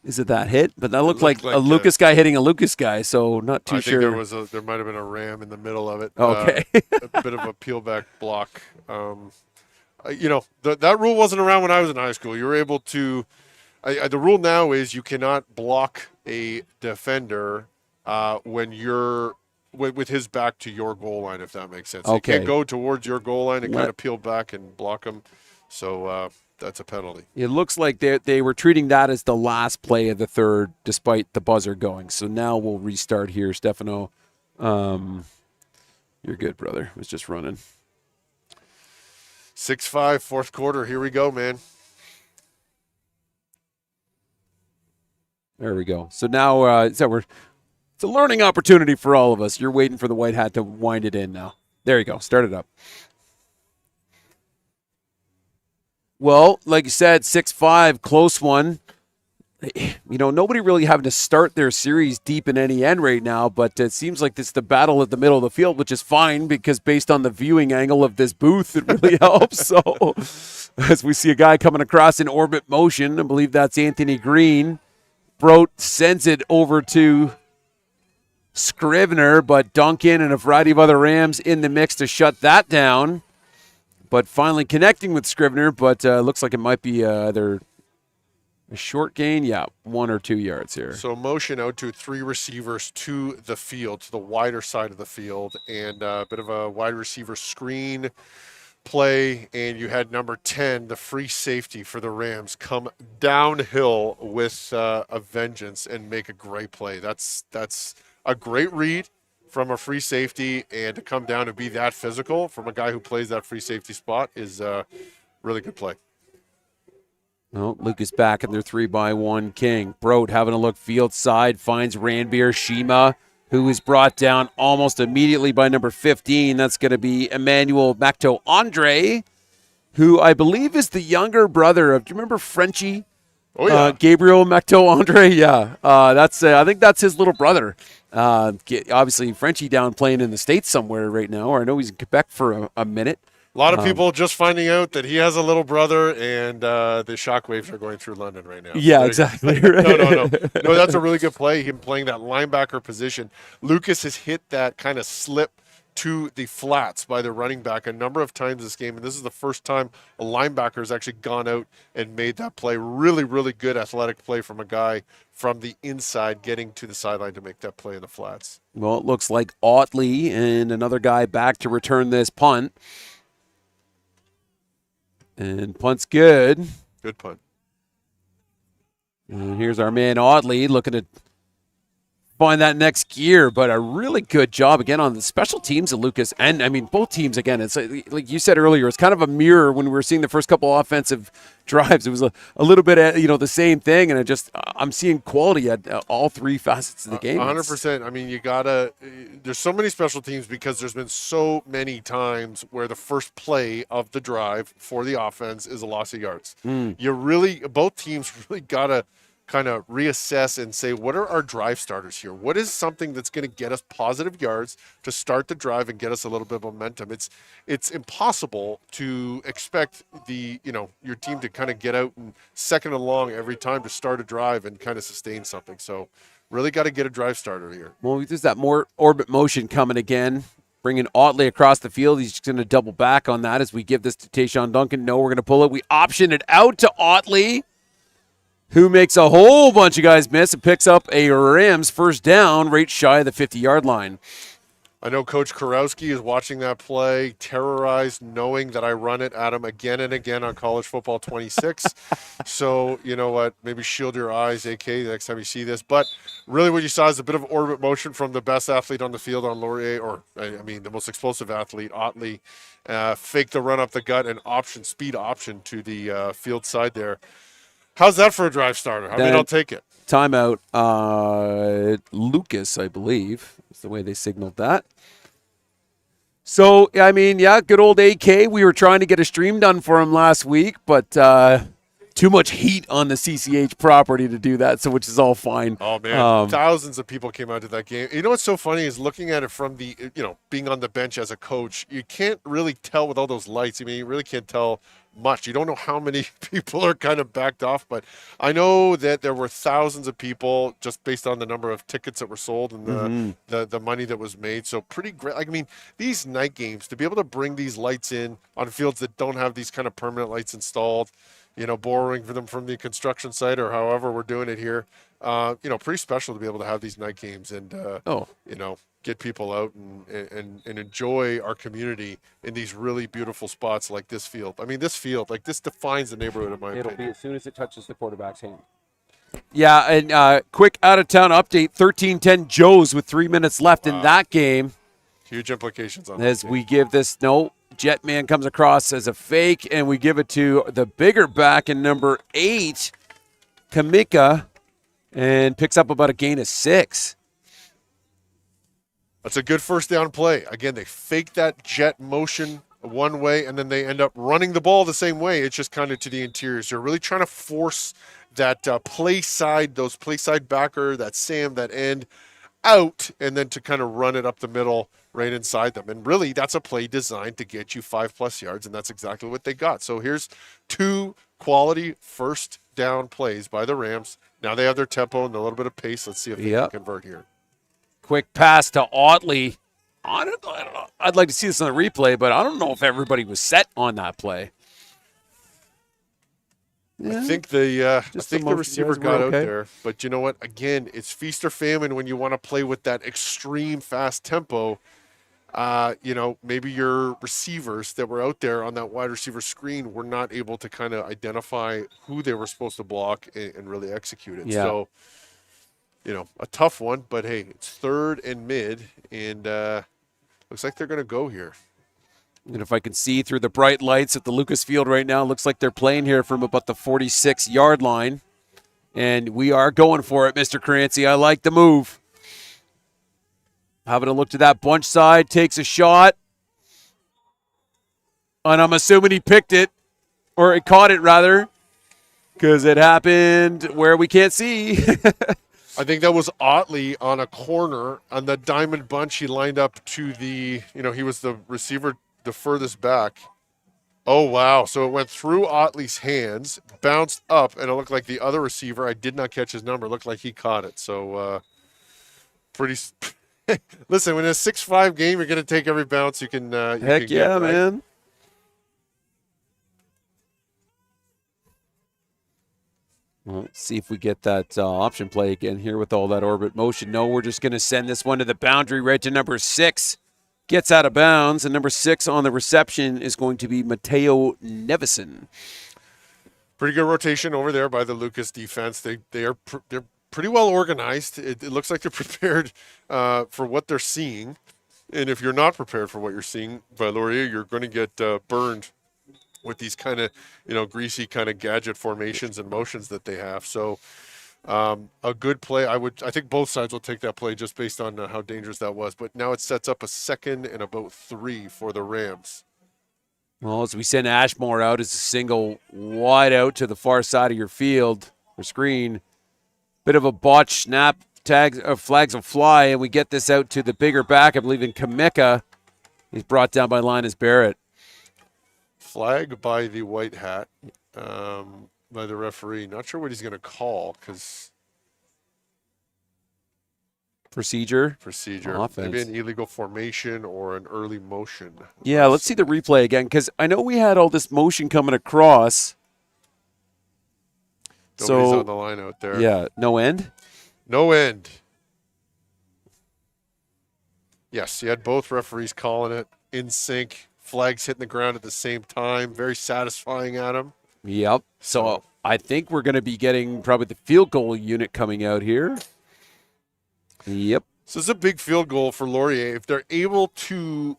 is it that hit? But that looked like a Lucas guy hitting a Lucas guy, so not too sure. I think there might have been a ram in the middle of it. Okay. A bit of a peel back block. That rule wasn't around when I was in high school. You were able to the rule now is you cannot block a defender when you're with his back to your goal line, if that makes sense. Okay. You can't go towards your goal line and kind of peel back and block him. So that's a penalty. It looks like they were treating that as the last play of the third, despite the buzzer going. So now we'll restart here, Stefano. You're good, brother. I was just running. 6-5, 4th quarter. Here we go, man. There we go. So now it's a learning opportunity for all of us. You're waiting for the white hat to wind it in now. There you go. Start it up. Well, like you said, 6-5, close one. Nobody really having to start their series deep in any end right now, but it seems like it's the battle at the middle of the field, which is fine because based on the viewing angle of this booth, it really helps. So as we see a guy coming across in orbit motion, I believe that's Anthony Green. Broat sends it over to Scrivener, but Duncan and a variety of other Rams in the mix to shut that down. But finally connecting with Scrivener, but looks like it might be either a short gain. Yeah, 1 or 2 yards here. So motion out to 3 receivers to the field, to the wider side of the field, and a bit of a wide receiver screen play, and you had number 10, the free safety for the Rams, come downhill with a vengeance and make a great play. That's a great read from a free safety, and to come down and be that physical from a guy who plays that free safety spot is a really good play. Well, Lucas back in their 3-by-1 King. Broad having a look field side, finds Ranbir Shima, who is brought down almost immediately by number 15. That's going to be Emmanuel Macto Andre, who I believe is the younger brother of, do you remember Frenchie? Oh, yeah. Gabriel Macto Andre? Yeah. I think that's his little brother. Obviously, Frenchie down playing in the States somewhere right now, or I know he's in Quebec for a minute. A lot of people just finding out that he has a little brother, and the shockwaves are going through London right now. Yeah, so exactly. No, that's a really good play. Him playing that linebacker position. Lucas has hit that kind of slip to the flats by the running back a number of times this game, and this is the first time a linebacker has actually gone out and made that play. Really, really good athletic play from a guy from the inside getting to the sideline to make that play in the flats. Well, it looks like Otley and another guy back to return this punt. And punt's good. Good punt. And here's our man Otley looking to find that next gear, but a really good job again on the special teams of Lucas. And I mean, both teams again, it's like you said earlier, it's kind of a mirror when we were seeing the first couple offensive drives. It was a little bit, the same thing. And I'm seeing quality at all three facets of the game. 100%. I mean, there's so many special teams because there's been so many times where the first play of the drive for the offense is a loss of yards. Both teams really got to kind of reassess and say, what are our drive starters here? What is something that's going to get us positive yards to start the drive and get us a little bit of momentum? It's impossible to expect your team to kind of get out and second and long every time to start a drive and kind of sustain something. So really got to get a drive starter here. Well, there's that more orbit motion coming again. Bringing Otley across the field. He's just going to double back on that as we give this to Tayshawn Duncan. No, we're going to pull it. We option it out to Otley, who makes a whole bunch of guys miss and picks up a Rams first down right shy of the 50-yard line. I know Coach Kurowski is watching that play, terrorized, knowing that I run it at him again and again on College Football 26. So, you know what, maybe shield your eyes, AK, the next time you see this. But really what you saw is a bit of orbit motion from the best athlete on the field on Laurier, the most explosive athlete, Otley. Fake the run up the gut and speed option to the field side there. How's that for a drive starter? I'll take it. Timeout. Lucas, I believe, is the way they signaled that. So, good old AK. We were trying to get a stream done for him last week, but too much heat on the CCH property to do that, which is all fine. Oh, man. Thousands of people came out to that game. You know what's so funny is looking at it from the, being on the bench as a coach, you can't really tell with all those lights. I mean, you really can't tell much. You don't know how many people are kind of backed off, but I know that there were thousands of people just based on the number of tickets that were sold and the money that was made. So pretty great. I mean, these night games, to be able to bring these lights in on fields that don't have these kind of permanent lights installed, borrowing them from the construction site or however we're doing it here, pretty special to be able to have these night games and, get people out and enjoy our community in these really beautiful spots like this field. I mean, this field, this defines the neighborhood in my opinion. It'll be as soon as it touches the quarterback's hand. Yeah, and quick out-of-town update, 13-10 Joes with 3 minutes left in that game. Huge implications on as we give this, Jetman comes across as a fake, and we give it to the bigger back in number 8, Kamika, and picks up about a gain of 6. That's a good first down play. Again, they fake that jet motion one way, and then they end up running the ball the same way. It's just kind of to the interiors. They're really trying to force that play side backer, that Sam, that end out, and then to kind of run it up the middle right inside them. And really, that's a play designed to get you 5+ yards, and that's exactly what they got. So here's 2 quality first down plays by the Rams. Now they have their tempo and a little bit of pace. Let's see if they can convert here. Quick pass to Otley. I don't know. I'd like to see this on the replay, but I don't know if everybody was set on that play. Yeah. I think the receiver got out there, but you know what? Again, it's feast or famine when you want to play with that extreme fast tempo. Maybe your receivers that were out there on that wide receiver screen were not able to kind of identify who they were supposed to block and really execute it. Yeah. So, a tough one, but hey, it's 3rd and mid, and looks like they're going to go here. And if I can see through the bright lights at the Lucas Field right now, looks like they're playing here from about the 46-yard line. And we are going for it, Mr. Crancy. I like the move. Having a look to that bunch side, takes a shot. And I'm assuming he picked it, or he caught it rather, because it happened where we can't see. I think that was Otley on a corner on the diamond bunch. He lined up to the, he was the receiver, the furthest back. Oh, wow. So it went through Otley's hands, bounced up, and it looked like the other receiver, I did not catch his number, looked like he caught it. So pretty Listen, when it's a 6-5 game, you're going to take every bounce you can. Heck yeah, get, right? man. Well, let's see if we get that option play again here with all that orbit motion. No, we're just going to send this one to the boundary right to number 6. Gets out of bounds, and number 6 on the reception is going to be Mateo Nevison. Pretty good rotation over there by the Lucas defense. They're pretty well organized. It looks like they're prepared for what they're seeing. And if you're not prepared for what you're seeing by Laurier, you're going to get burned with these kind of, greasy kind of gadget formations and motions that they have. So a good play. I think both sides will take that play just based on how dangerous that was. But now it sets up a 2nd and about 3 for the Rams. Well, as we send Ashmore out as a single wide out to the far side of your field or screen, bit of a botch snap, flags will fly, and we get this out to the bigger back, I believe in Kamika. He's brought down by Linus Barrett. Flag by the white hat, by the referee. Not sure what he's going to call because Procedure. Offense. Maybe an illegal formation or an early motion. Yeah, let's see the replay again because I know we had all this motion coming across. Nobody's on the line out there. Yeah, no end? No end. Yes, you had both referees calling it in sync. Flags hitting the ground at the same time. Very satisfying, Adam. Yep. So I think we're going to be getting probably the field goal unit coming out here. Yep. So it's a big field goal for Laurier. If they're able to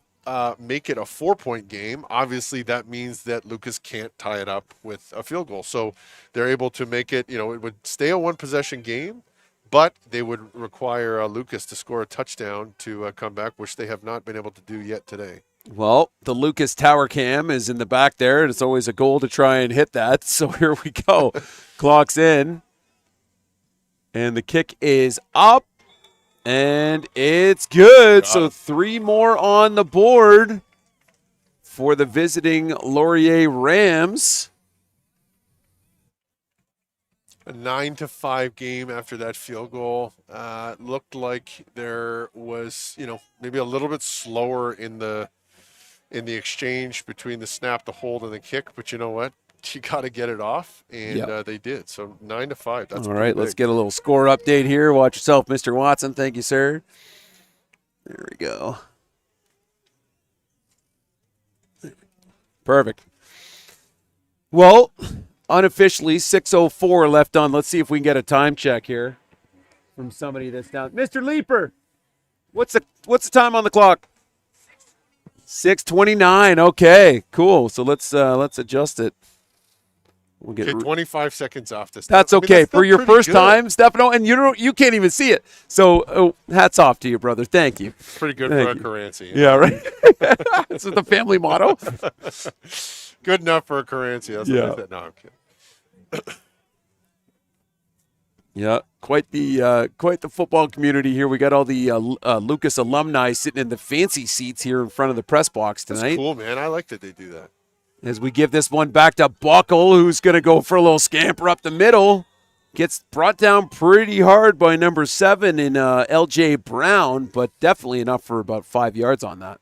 make it a 4-point game, obviously that means that Lucas can't tie it up with a field goal. So they're able to make it, it would stay a 1-possession game, but they would require Lucas to score a touchdown to come back, which they have not been able to do yet today. Well, the Lucas Tower Cam is in the back there, and it's always a goal to try and hit that. So here we go. Clock's in. And the kick is up. And it's good. So 3 more on the board for the visiting Laurier Rams. A 9-5 game after that field goal. Looked like there was, maybe a little bit slower in the exchange between the snap, the hold, and the kick. But you know what? You got to get it off, and they did. So 9-5. That's all right. big. Let's get a little score update here. Watch yourself, Mr. Watson. Thank you, sir. There we go. Perfect. Well, unofficially, 6:04 left on. Let's see if we can get a time check here from somebody that's down. Mr. Leaper, what's the time on the clock? 6:29. Okay, cool. So let's adjust it. We'll get 25 seconds off this. That's okay. That's for your first good. time, Stefano, and you can't even see it. So hats off to you, brother. Thank you. Pretty good Thank for a you. Caranci. Yeah, right. This is the family motto. Good enough for a Caranci. That's Yeah. what I said. No, I'm kidding. Yeah, quite the football community here. We got all the Lucas alumni sitting in the fancy seats here in front of the press box tonight. That's cool, man. I like that they do that. As we give this one back to Buckle, who's going to go for a little scamper up the middle. Gets brought down pretty hard by number 7 in L.J. Brown, but definitely enough for about 5 yards on that.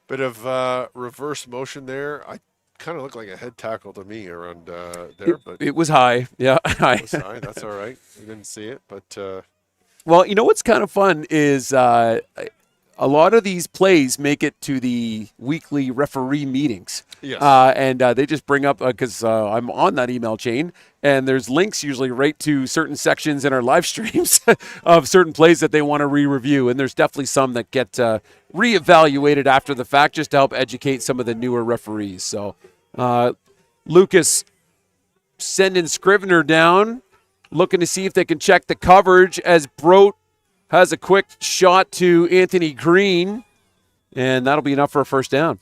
Bit of reverse motion there. I kind of looked like a head tackle to me around there, but It was high. Yeah, high. it was high. That's all right. We didn't see it, but Well, you know what's kind of fun is a lot of these plays make it to the weekly referee meetings. Yes. And they just bring up, because I'm on that email chain, and there's links usually right to certain sections in our live streams of certain plays that they want to re-review. And there's definitely some that get re-evaluated after the fact just to help educate some of the newer referees. So Lucas sending Scrivener down, looking to see if they can check the coverage as Brote has a quick shot to Anthony Green, and that'll be enough for a first down.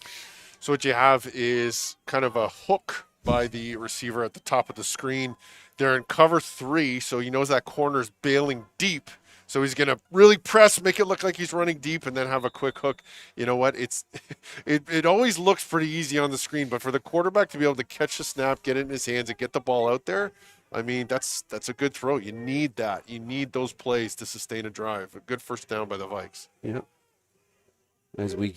So what you have is kind of a hook by the receiver at the top of the screen. They're in cover 3, so he knows that corner's bailing deep. So he's going to really press, make it look like he's running deep, and then have a quick hook. You know what? It always looks pretty easy on the screen, but for the quarterback to be able to catch the snap, get it in his hands, and get the ball out there, I mean, that's a good throw. You need that. You need those plays to sustain a drive. A good first down by the Vikes. Yeah. As we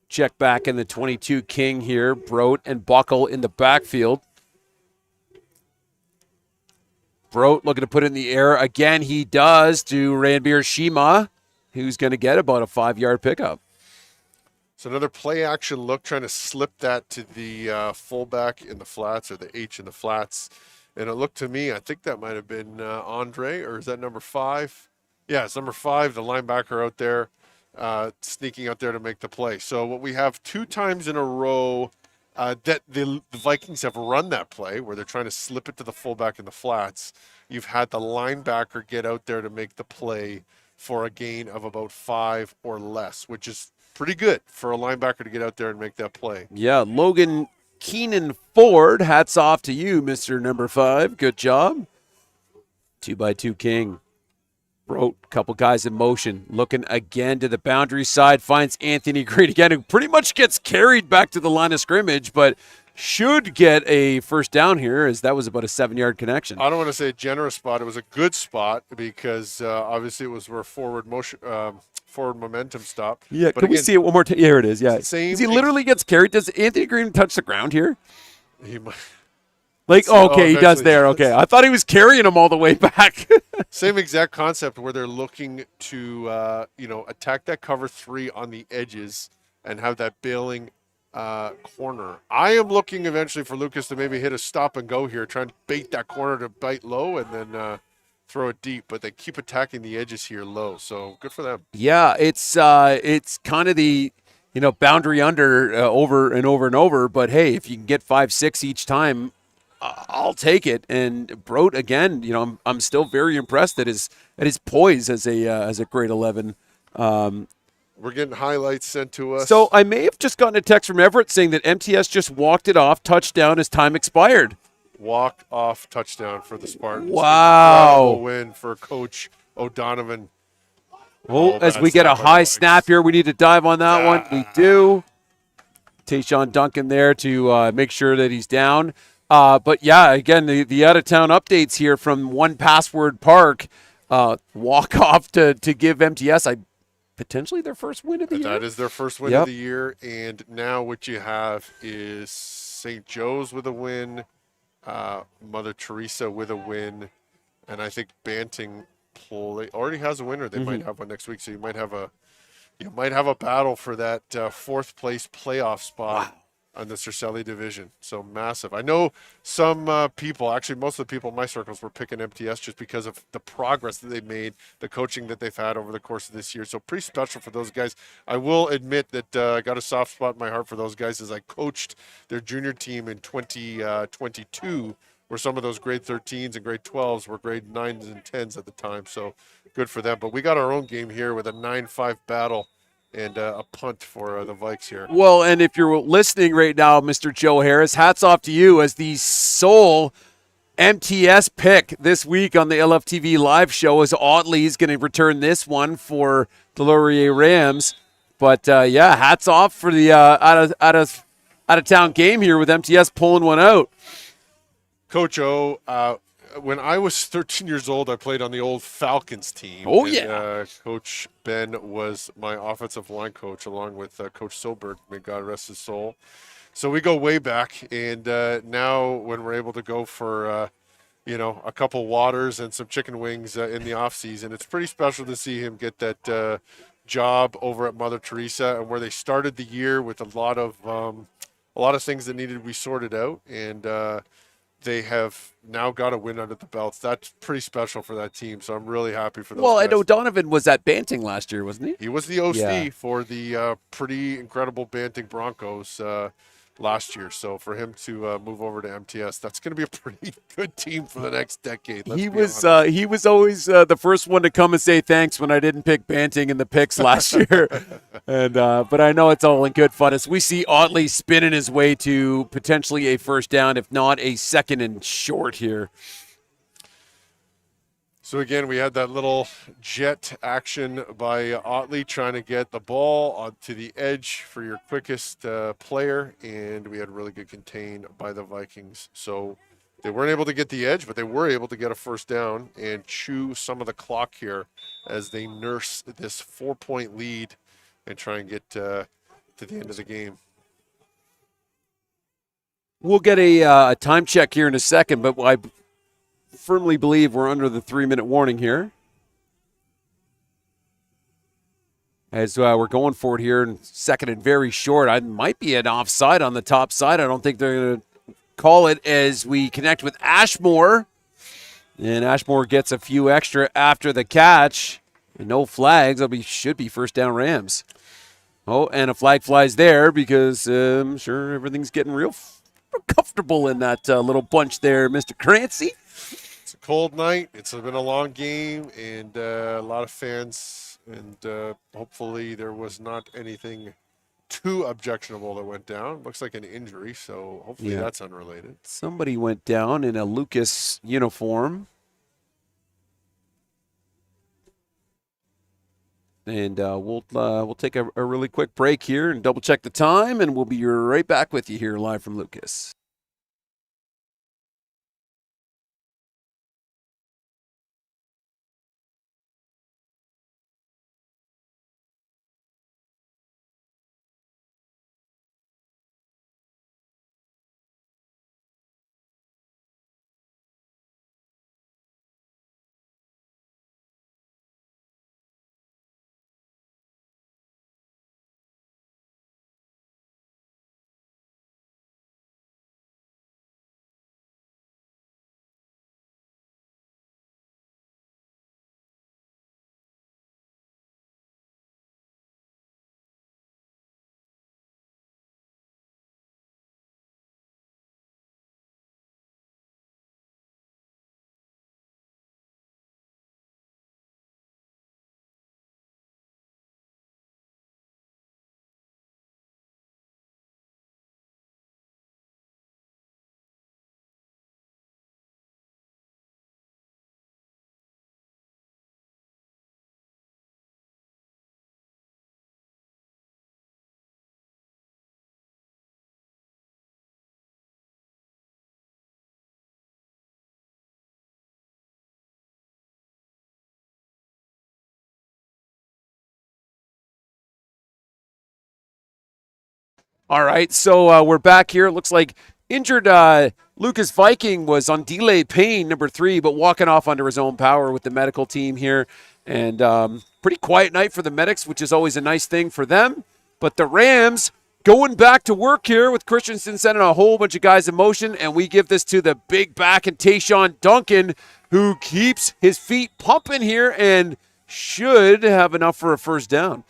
check back in the 22 King here, Broat and Buckle in the backfield. Broat looking to put it in the air. Again, he does to Ranbir Shima, who's going to get about a 5-yard pickup. So another play action look, trying to slip that to the fullback in the flats, or the H in the flats. And it looked to me, I think that might have been Andre, or is that number 5? Yeah, it's number 5, the linebacker out there, sneaking out there to make the play. So what we have 2 times in a row that the Vikings have run that play, where they're trying to slip it to the fullback in the flats. You've had the linebacker get out there to make the play for a gain of about 5 or less, which is pretty good for a linebacker to get out there and make that play. Yeah, Logan Keenan Ford, hats off to you, Mr. Number 5. Good job. 2x2 King. Broat, couple guys in motion. Looking again to the boundary side. Finds Anthony Green again, who pretty much gets carried back to the line of scrimmage, but should get a first down here, as that was about a 7-yard connection. I don't want to say a generous spot. It was a good spot because obviously it was where forward motion, forward momentum stop. Yeah, but can we again, see it one more time? Yeah, here it is. Yeah. same He literally gets carried. Does Anthony Green touch the ground here? He might. Like, So, okay, he does eventually, there. Okay. I thought he was carrying him all the way back. Same exact concept where they're looking to, attack that cover 3 on the edges and have that bailing corner. I am looking eventually for Lucas to maybe hit a stop and go here, trying to bait that corner to bite low and then throw it deep. But they keep attacking the edges here low, so good for them. Yeah, it's kind of the boundary under over and over and over. But hey, if you can get 5-6 each time, I'll take it. And Broat again, I'm still very impressed at his poise as a grade 11. We're getting highlights sent to us. So I may have just gotten a text from Everett saying that MTS just walked it off, touchdown as time expired. Walk off touchdown for the Spartans. Wow. Incredible win for Coach O'Donovan. Well, as bad we get a snap by the high Vikes. snap here, we need to dive on that one. We do. Tayshaun Duncan there to make sure that he's down. But yeah, again, the out-of-town updates here from One Password Park. Walk off to give MTS potentially their first win of the year. That is their first win of the year. And now what you have is St. Joe's with a win, Mother Teresa with a win, and I think Banting already has a winner. They might have one next week, so you might have a battle for that 4th place playoff spot on the Cercelli division. So massive. I know some people, actually most of the people in my circles, were picking MTS just because of the progress that they've made, the coaching that they've had over the course of this year. So pretty special for those guys. I will admit that I got a soft spot in my heart for those guys as I coached their junior team in 2022, where some of those grade 13s and grade 12s were grade 9s and 10s at the time. So good for them. But we got our own game here with a 9-5 battle and a punt for the Vikes here. Well, and if you're listening right now, Mr. Joe Harris, hats off to you as the sole MTS pick this week on the LFTV live show, as Audley's going to return this one for the Laurier Rams. But yeah, hats off for the out of town game here with MTS pulling one out. Coach O, when I was 13 years old, I played on the old Falcons team. Oh, and, yeah. Coach Ben was my offensive line coach, along with Coach Silberg, may God rest his soul. So we go way back, and now when we're able to go for, a couple waters and some chicken wings in the off season, it's pretty special to see him get that job over at Mother Teresa, and where they started the year with a lot of things that needed to be sorted out, and they have now got a win under the belts. That's pretty special for that team, so I'm really happy for those Well, guys. and O'Donovan was at Banting last year, wasn't he? He was the OC Yeah. for the pretty incredible Banting Broncos last year. So for him to move over to MTS, that's going to be a pretty good team for the next decade. He was always the first one to come and say thanks when I didn't pick Banting in the picks last year. And but I know it's all in good fun as we see Otley spinning his way to potentially a first down, if not a second and short here. So again, we had that little jet action by Otley trying to get the ball to the edge for your quickest player, and we had really good contain by the Vikings. So They weren't able to get the edge, but they were able to get a first down and chew some of the clock here as they nurse this 4-point lead and try and get to the end of the game. We'll get a time check here in a second, but I firmly believe we're under the 3-minute warning here. As we're going for it here in second and very short. I might be an offside on the top side. I don't think they're going to call it as we connect with Ashmore. And Ashmore gets a few extra after the catch. And no flags. Should be first down Rams. Oh, and a flag flies there because I'm sure everything's getting real comfortable in that little bunch there, Mr. Crancy. It's a cold night. It's been a long game and a lot of fans. And hopefully there was not anything too objectionable that went down. Looks like an injury, so hopefully that's unrelated. Somebody went down in a Lucas uniform. And we'll take a really quick break here and double check the time, and we'll be right back with you here live from Lucas. All right, so we're back here. It looks like injured Lucas Viking was on delay pain, number 3, but walking off under his own power with the medical team here. And pretty quiet night for the medics, which is always a nice thing for them. But the Rams going back to work here with Christensen sending a whole bunch of guys in motion. And we give this to the big back and Tayshawn Duncan, who keeps his feet pumping here and should have enough for a first down.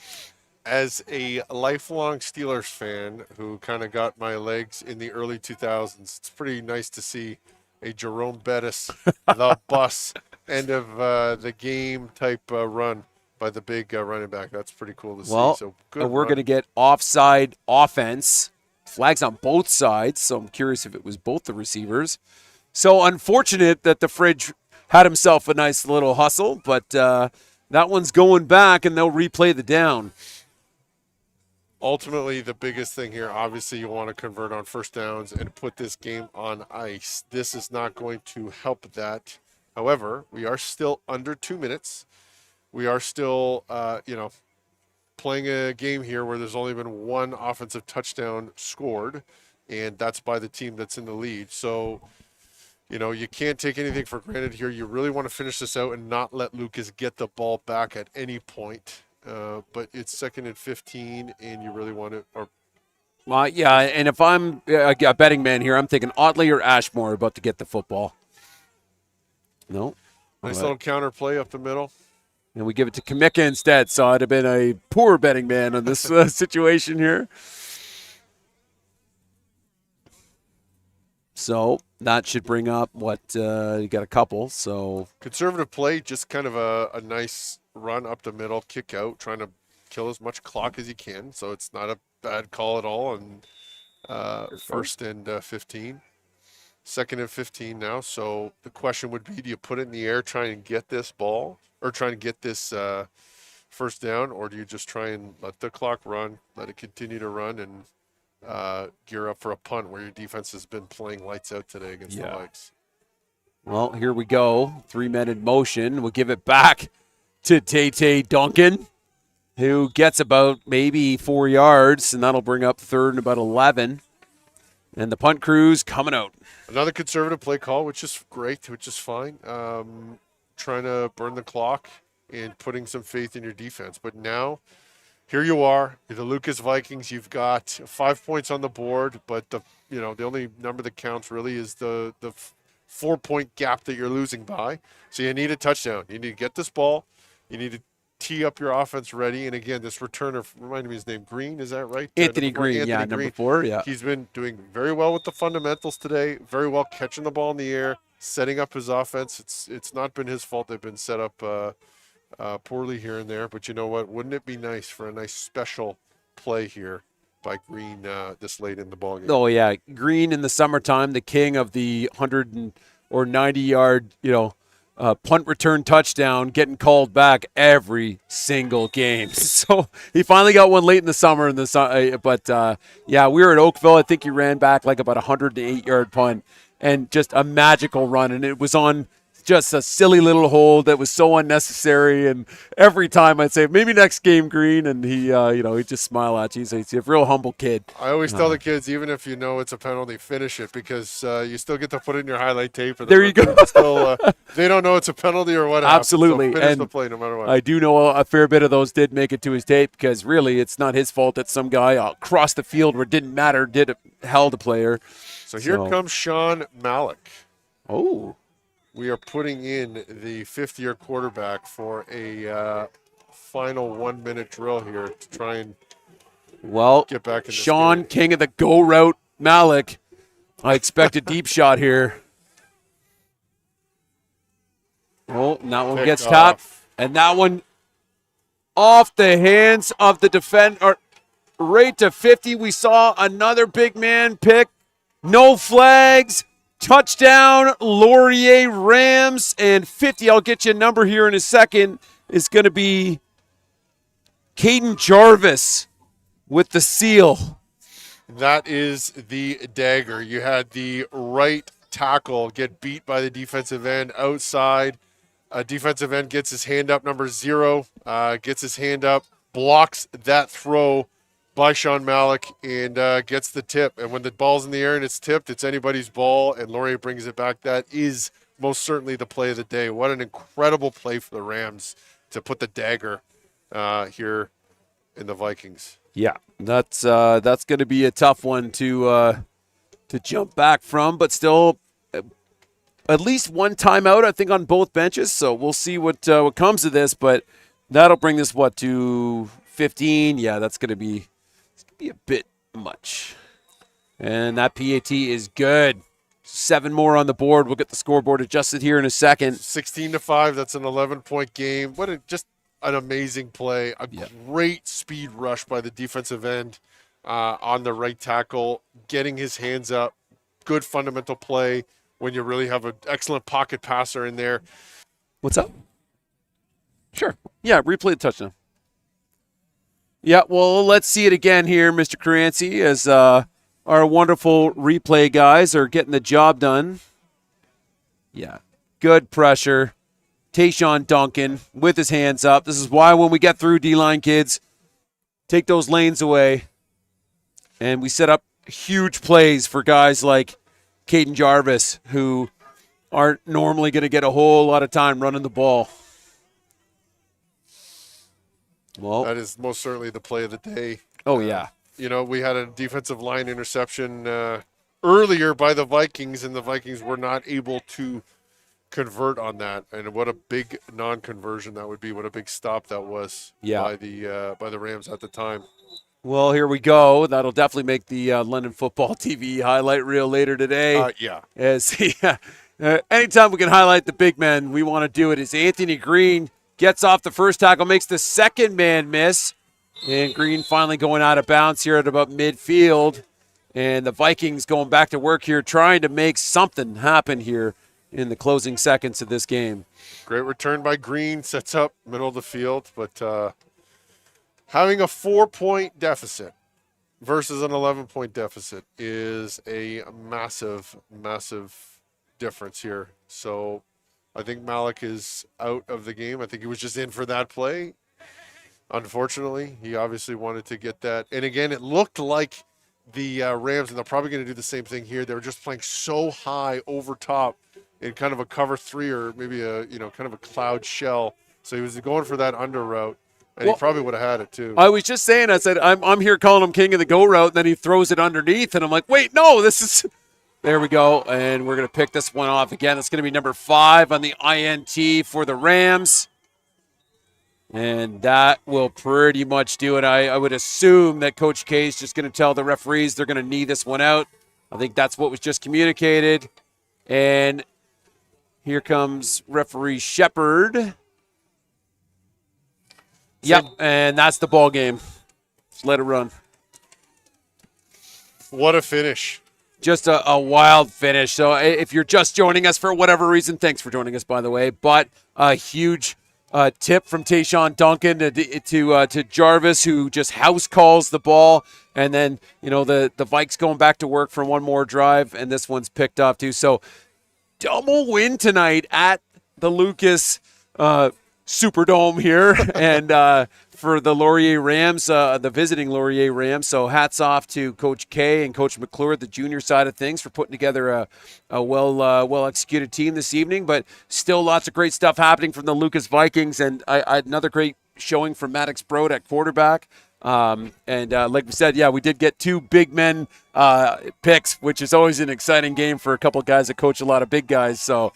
As a lifelong Steelers fan who kind of got my legs in the early 2000s, it's pretty nice to see a Jerome Bettis, the bus, end of the game type run by the big running back. That's pretty cool to see. So good. We're going to get offside offense. Flags on both sides, so I'm curious if it was both the receivers. So unfortunate that the Fridge had himself a nice little hustle, but that one's going back, and they'll replay the down. Ultimately, the biggest thing here, obviously, you want to convert on first downs and put this game on ice. This is not going to help that. However, we are still under 2 minutes. We are still, playing a game here where there's only been one offensive touchdown scored, and that's by the team that's in the lead. So, you can't take anything for granted here. You really want to finish this out and not let Lucas get the ball back at any point. But it's 2nd and 15, and you really want to. And if I'm a betting man here, I'm thinking Otley or Ashmore about to get the football. No. Nice little counter play up the middle. And we give it to Kamika instead, so I'd have been a poor betting man on this situation here. So that should bring up you got a couple. So conservative play, just kind of a nice run up the middle, kick out, trying to kill as much clock as you can. So it's not a bad call at all. And 1st and 15, 2nd and 15 now. So the question would be, do you put it in the air, try and get this ball, or try and get this first down, or do you just try and let the clock run, let it continue to run, and gear up for a punt where your defense has been playing lights out today against the Vikes? Well, here we go. 3 men in motion. We'll give it back to Tay Duncan, who gets about maybe 4 yards, and that'll bring up third and about 11. And the punt crew's coming out. Another conservative play call, which is great, which is fine. Trying to burn the clock and putting some faith in your defense. But now, here you are, the Lucas Vikings. You've got 5 points on the board, but the only number that counts really is the 4-point gap that you're losing by. So you need a touchdown. You need to get this ball. You need to tee up your offense ready. And again, this returner, remind me his name, Green, is that right? Anthony Green, number 4, yeah. He's been doing very well with the fundamentals today, very well catching the ball in the air, setting up his offense. It's not been his fault. They've been set up poorly here and there. But you know what? Wouldn't it be nice for a nice special play here by Green this late in the ballgame? Oh, yeah. Green in the summertime, the king of the 90-yard, punt return touchdown, getting called back every single game. So he finally got one late in the summer. But we were at Oakville. I think he ran back like about a 108-yard punt and just a magical run. And it was on just a silly little hold that was so unnecessary. And every time I'd say, maybe next game, Green. And he, he'd just smile at you. So he's a real humble kid. I always tell the kids, even if you know it's a penalty, finish it, because you still get to put it in your highlight tape. And there you go. Still, they don't know it's a penalty or what. Absolutely. So finish and the play no matter what. I do know a fair bit of those did make it to his tape, because really it's not his fault that some guy across the field where it didn't matter held a player. So here comes Sean Malik. Oh. We are putting in the fifth-year quarterback for a final 1-minute drill here to try and get back in this Sean, game. king of the go route, Malik. I expect a deep shot here. Oh, and that one gets tapped. And that one off the hands of the defender, right to 50. We saw another big man pick. No flags. Touchdown, Laurier Rams, and 50, I'll get you a number here in a second, is going to be Caden Jarvis with the seal. That is the dagger. You had the right tackle get beat by the defensive end outside. Defensive end gets his hand up, number 0, gets his hand up, blocks that throw by Sean Malik, and gets the tip. And when the ball's in the air and it's tipped, it's anybody's ball, and Laurier brings it back. That is most certainly the play of the day. What an incredible play for the Rams to put the dagger here in the Vikings. Yeah, that's going to be a tough one to jump back from, but still at least one timeout, I think, on both benches. So we'll see what comes of this, but that'll bring this, to 15? Yeah, that's going to be a bit much. And that PAT is good. 7 more on the board. We'll get the scoreboard adjusted here in a second. 16-5. That's an 11-point game. Just an amazing play. A great speed rush by the defensive end on the right tackle, getting his hands up. Good fundamental play when you really have an excellent pocket passer in there. What's up? Sure. Yeah, replay the touchdown. Yeah, well, let's see it again here, Mr. Crancy, as our wonderful replay guys are getting the job done. Yeah, good pressure. Tayshaun Duncan with his hands up. This is why when we get through, D-line kids, take those lanes away. And we set up huge plays for guys like Caden Jarvis, who aren't normally going to get a whole lot of time running the ball. Well, that is most certainly the play of the day. Oh, yeah. We had a defensive line interception earlier by the Vikings, and the Vikings were not able to convert on that. And what a big non-conversion that would be. What a big stop that was by the Rams at the time. Well, here we go. That'll definitely make the London Football TV highlight reel later today. Anytime we can highlight the big men, we want to do it. As Anthony Green gets off the first tackle, makes the second man miss. And Green finally going out of bounds here at about midfield. And the Vikings going back to work here, trying to make something happen here in the closing seconds of this game. Great return by Green, sets up middle of the field. But having a 4-point deficit versus an 11-point deficit is a massive, massive difference here. So I think Malik is out of the game. I think he was just in for that play. Unfortunately, he obviously wanted to get that. And again, it looked like the Rams, and they're probably going to do the same thing here. They were just playing so high over top in kind of a cover three or maybe a kind of a cloud shell. So he was going for that under route, and he probably would have had it too. I was just saying, I said, I'm here calling him king of the go route, and then he throws it underneath, and I'm like, wait, no, this is – there we go, and we're going to pick this one off again. It's going to be number 5 on the INT for the Rams. And that will pretty much do it. I would assume that Coach K is just going to tell the referees they're going to knee this one out. I think that's what was just communicated. And here comes referee Shepard. Yep, and that's the ball game. Just let it run. What a finish. Just a wild finish. So if you're just joining us for whatever reason, thanks for joining us, by the way. But a huge tip from Tayshawn Duncan to Jarvis, who just house calls the ball. And then, the Vikes going back to work for one more drive, and this one's picked off too. So double win tonight at the Lucas Superdome here. And for the Laurier Rams, the visiting Laurier Rams. So hats off to Coach K and Coach McClure, the junior side of things, for putting together a well-executed team this evening. But still lots of great stuff happening from the Lucas Vikings. And another great showing from Maddox Brode at quarterback. And like we said, we did get 2 big men picks, which is always an exciting game for a couple of guys that coach a lot of big guys. So,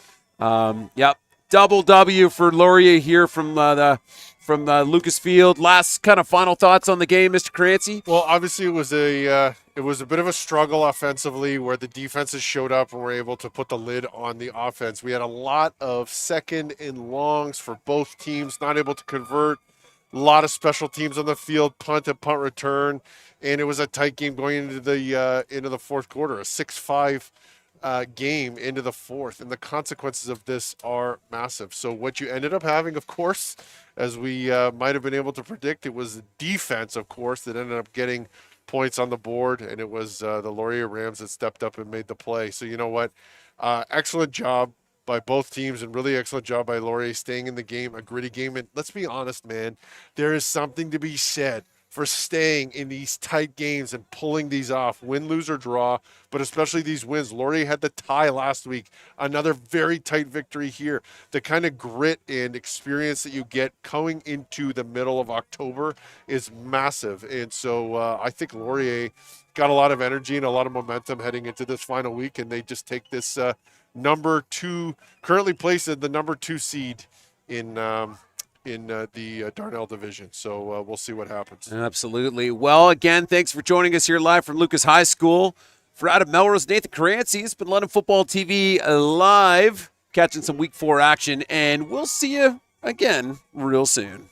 double W for Laurier here from Lucas Field. Last kind of final thoughts on the game, Mr. Crancy? Well, obviously it was a bit of a struggle offensively where the defenses showed up and were able to put the lid on the offense. We had a lot of second and longs for both teams, not able to convert. A lot of special teams on the field, punt and punt return, and it was a tight game going into the fourth quarter, a 6-5 game into the fourth, and the consequences of this are massive. So what you ended up having, of course, as we might have been able to predict, it was the defense, of course, that ended up getting points on the board, and it was the Laurier Rams that stepped up and made the play. So you know what? Excellent job by both teams, and really excellent job by Laurier staying in the game, a gritty game. And let's be honest, man, there is something to be said for staying in these tight games and pulling these off, win, lose, or draw, but especially these wins. Laurier had the tie last week, another very tight victory here. The kind of grit and experience that you get going into the middle of October is massive. And so I think Laurier got a lot of energy and a lot of momentum heading into this final week, and they just take this number 2, currently placed at the number 2 seed in the Darnell division. So we'll see what happens. Absolutely. Well, again, thanks for joining us here live from Lucas High School. For out of Melrose, Nathan Caranci, it's been London Football TV live, catching some Week 4 action, and we'll see you again real soon.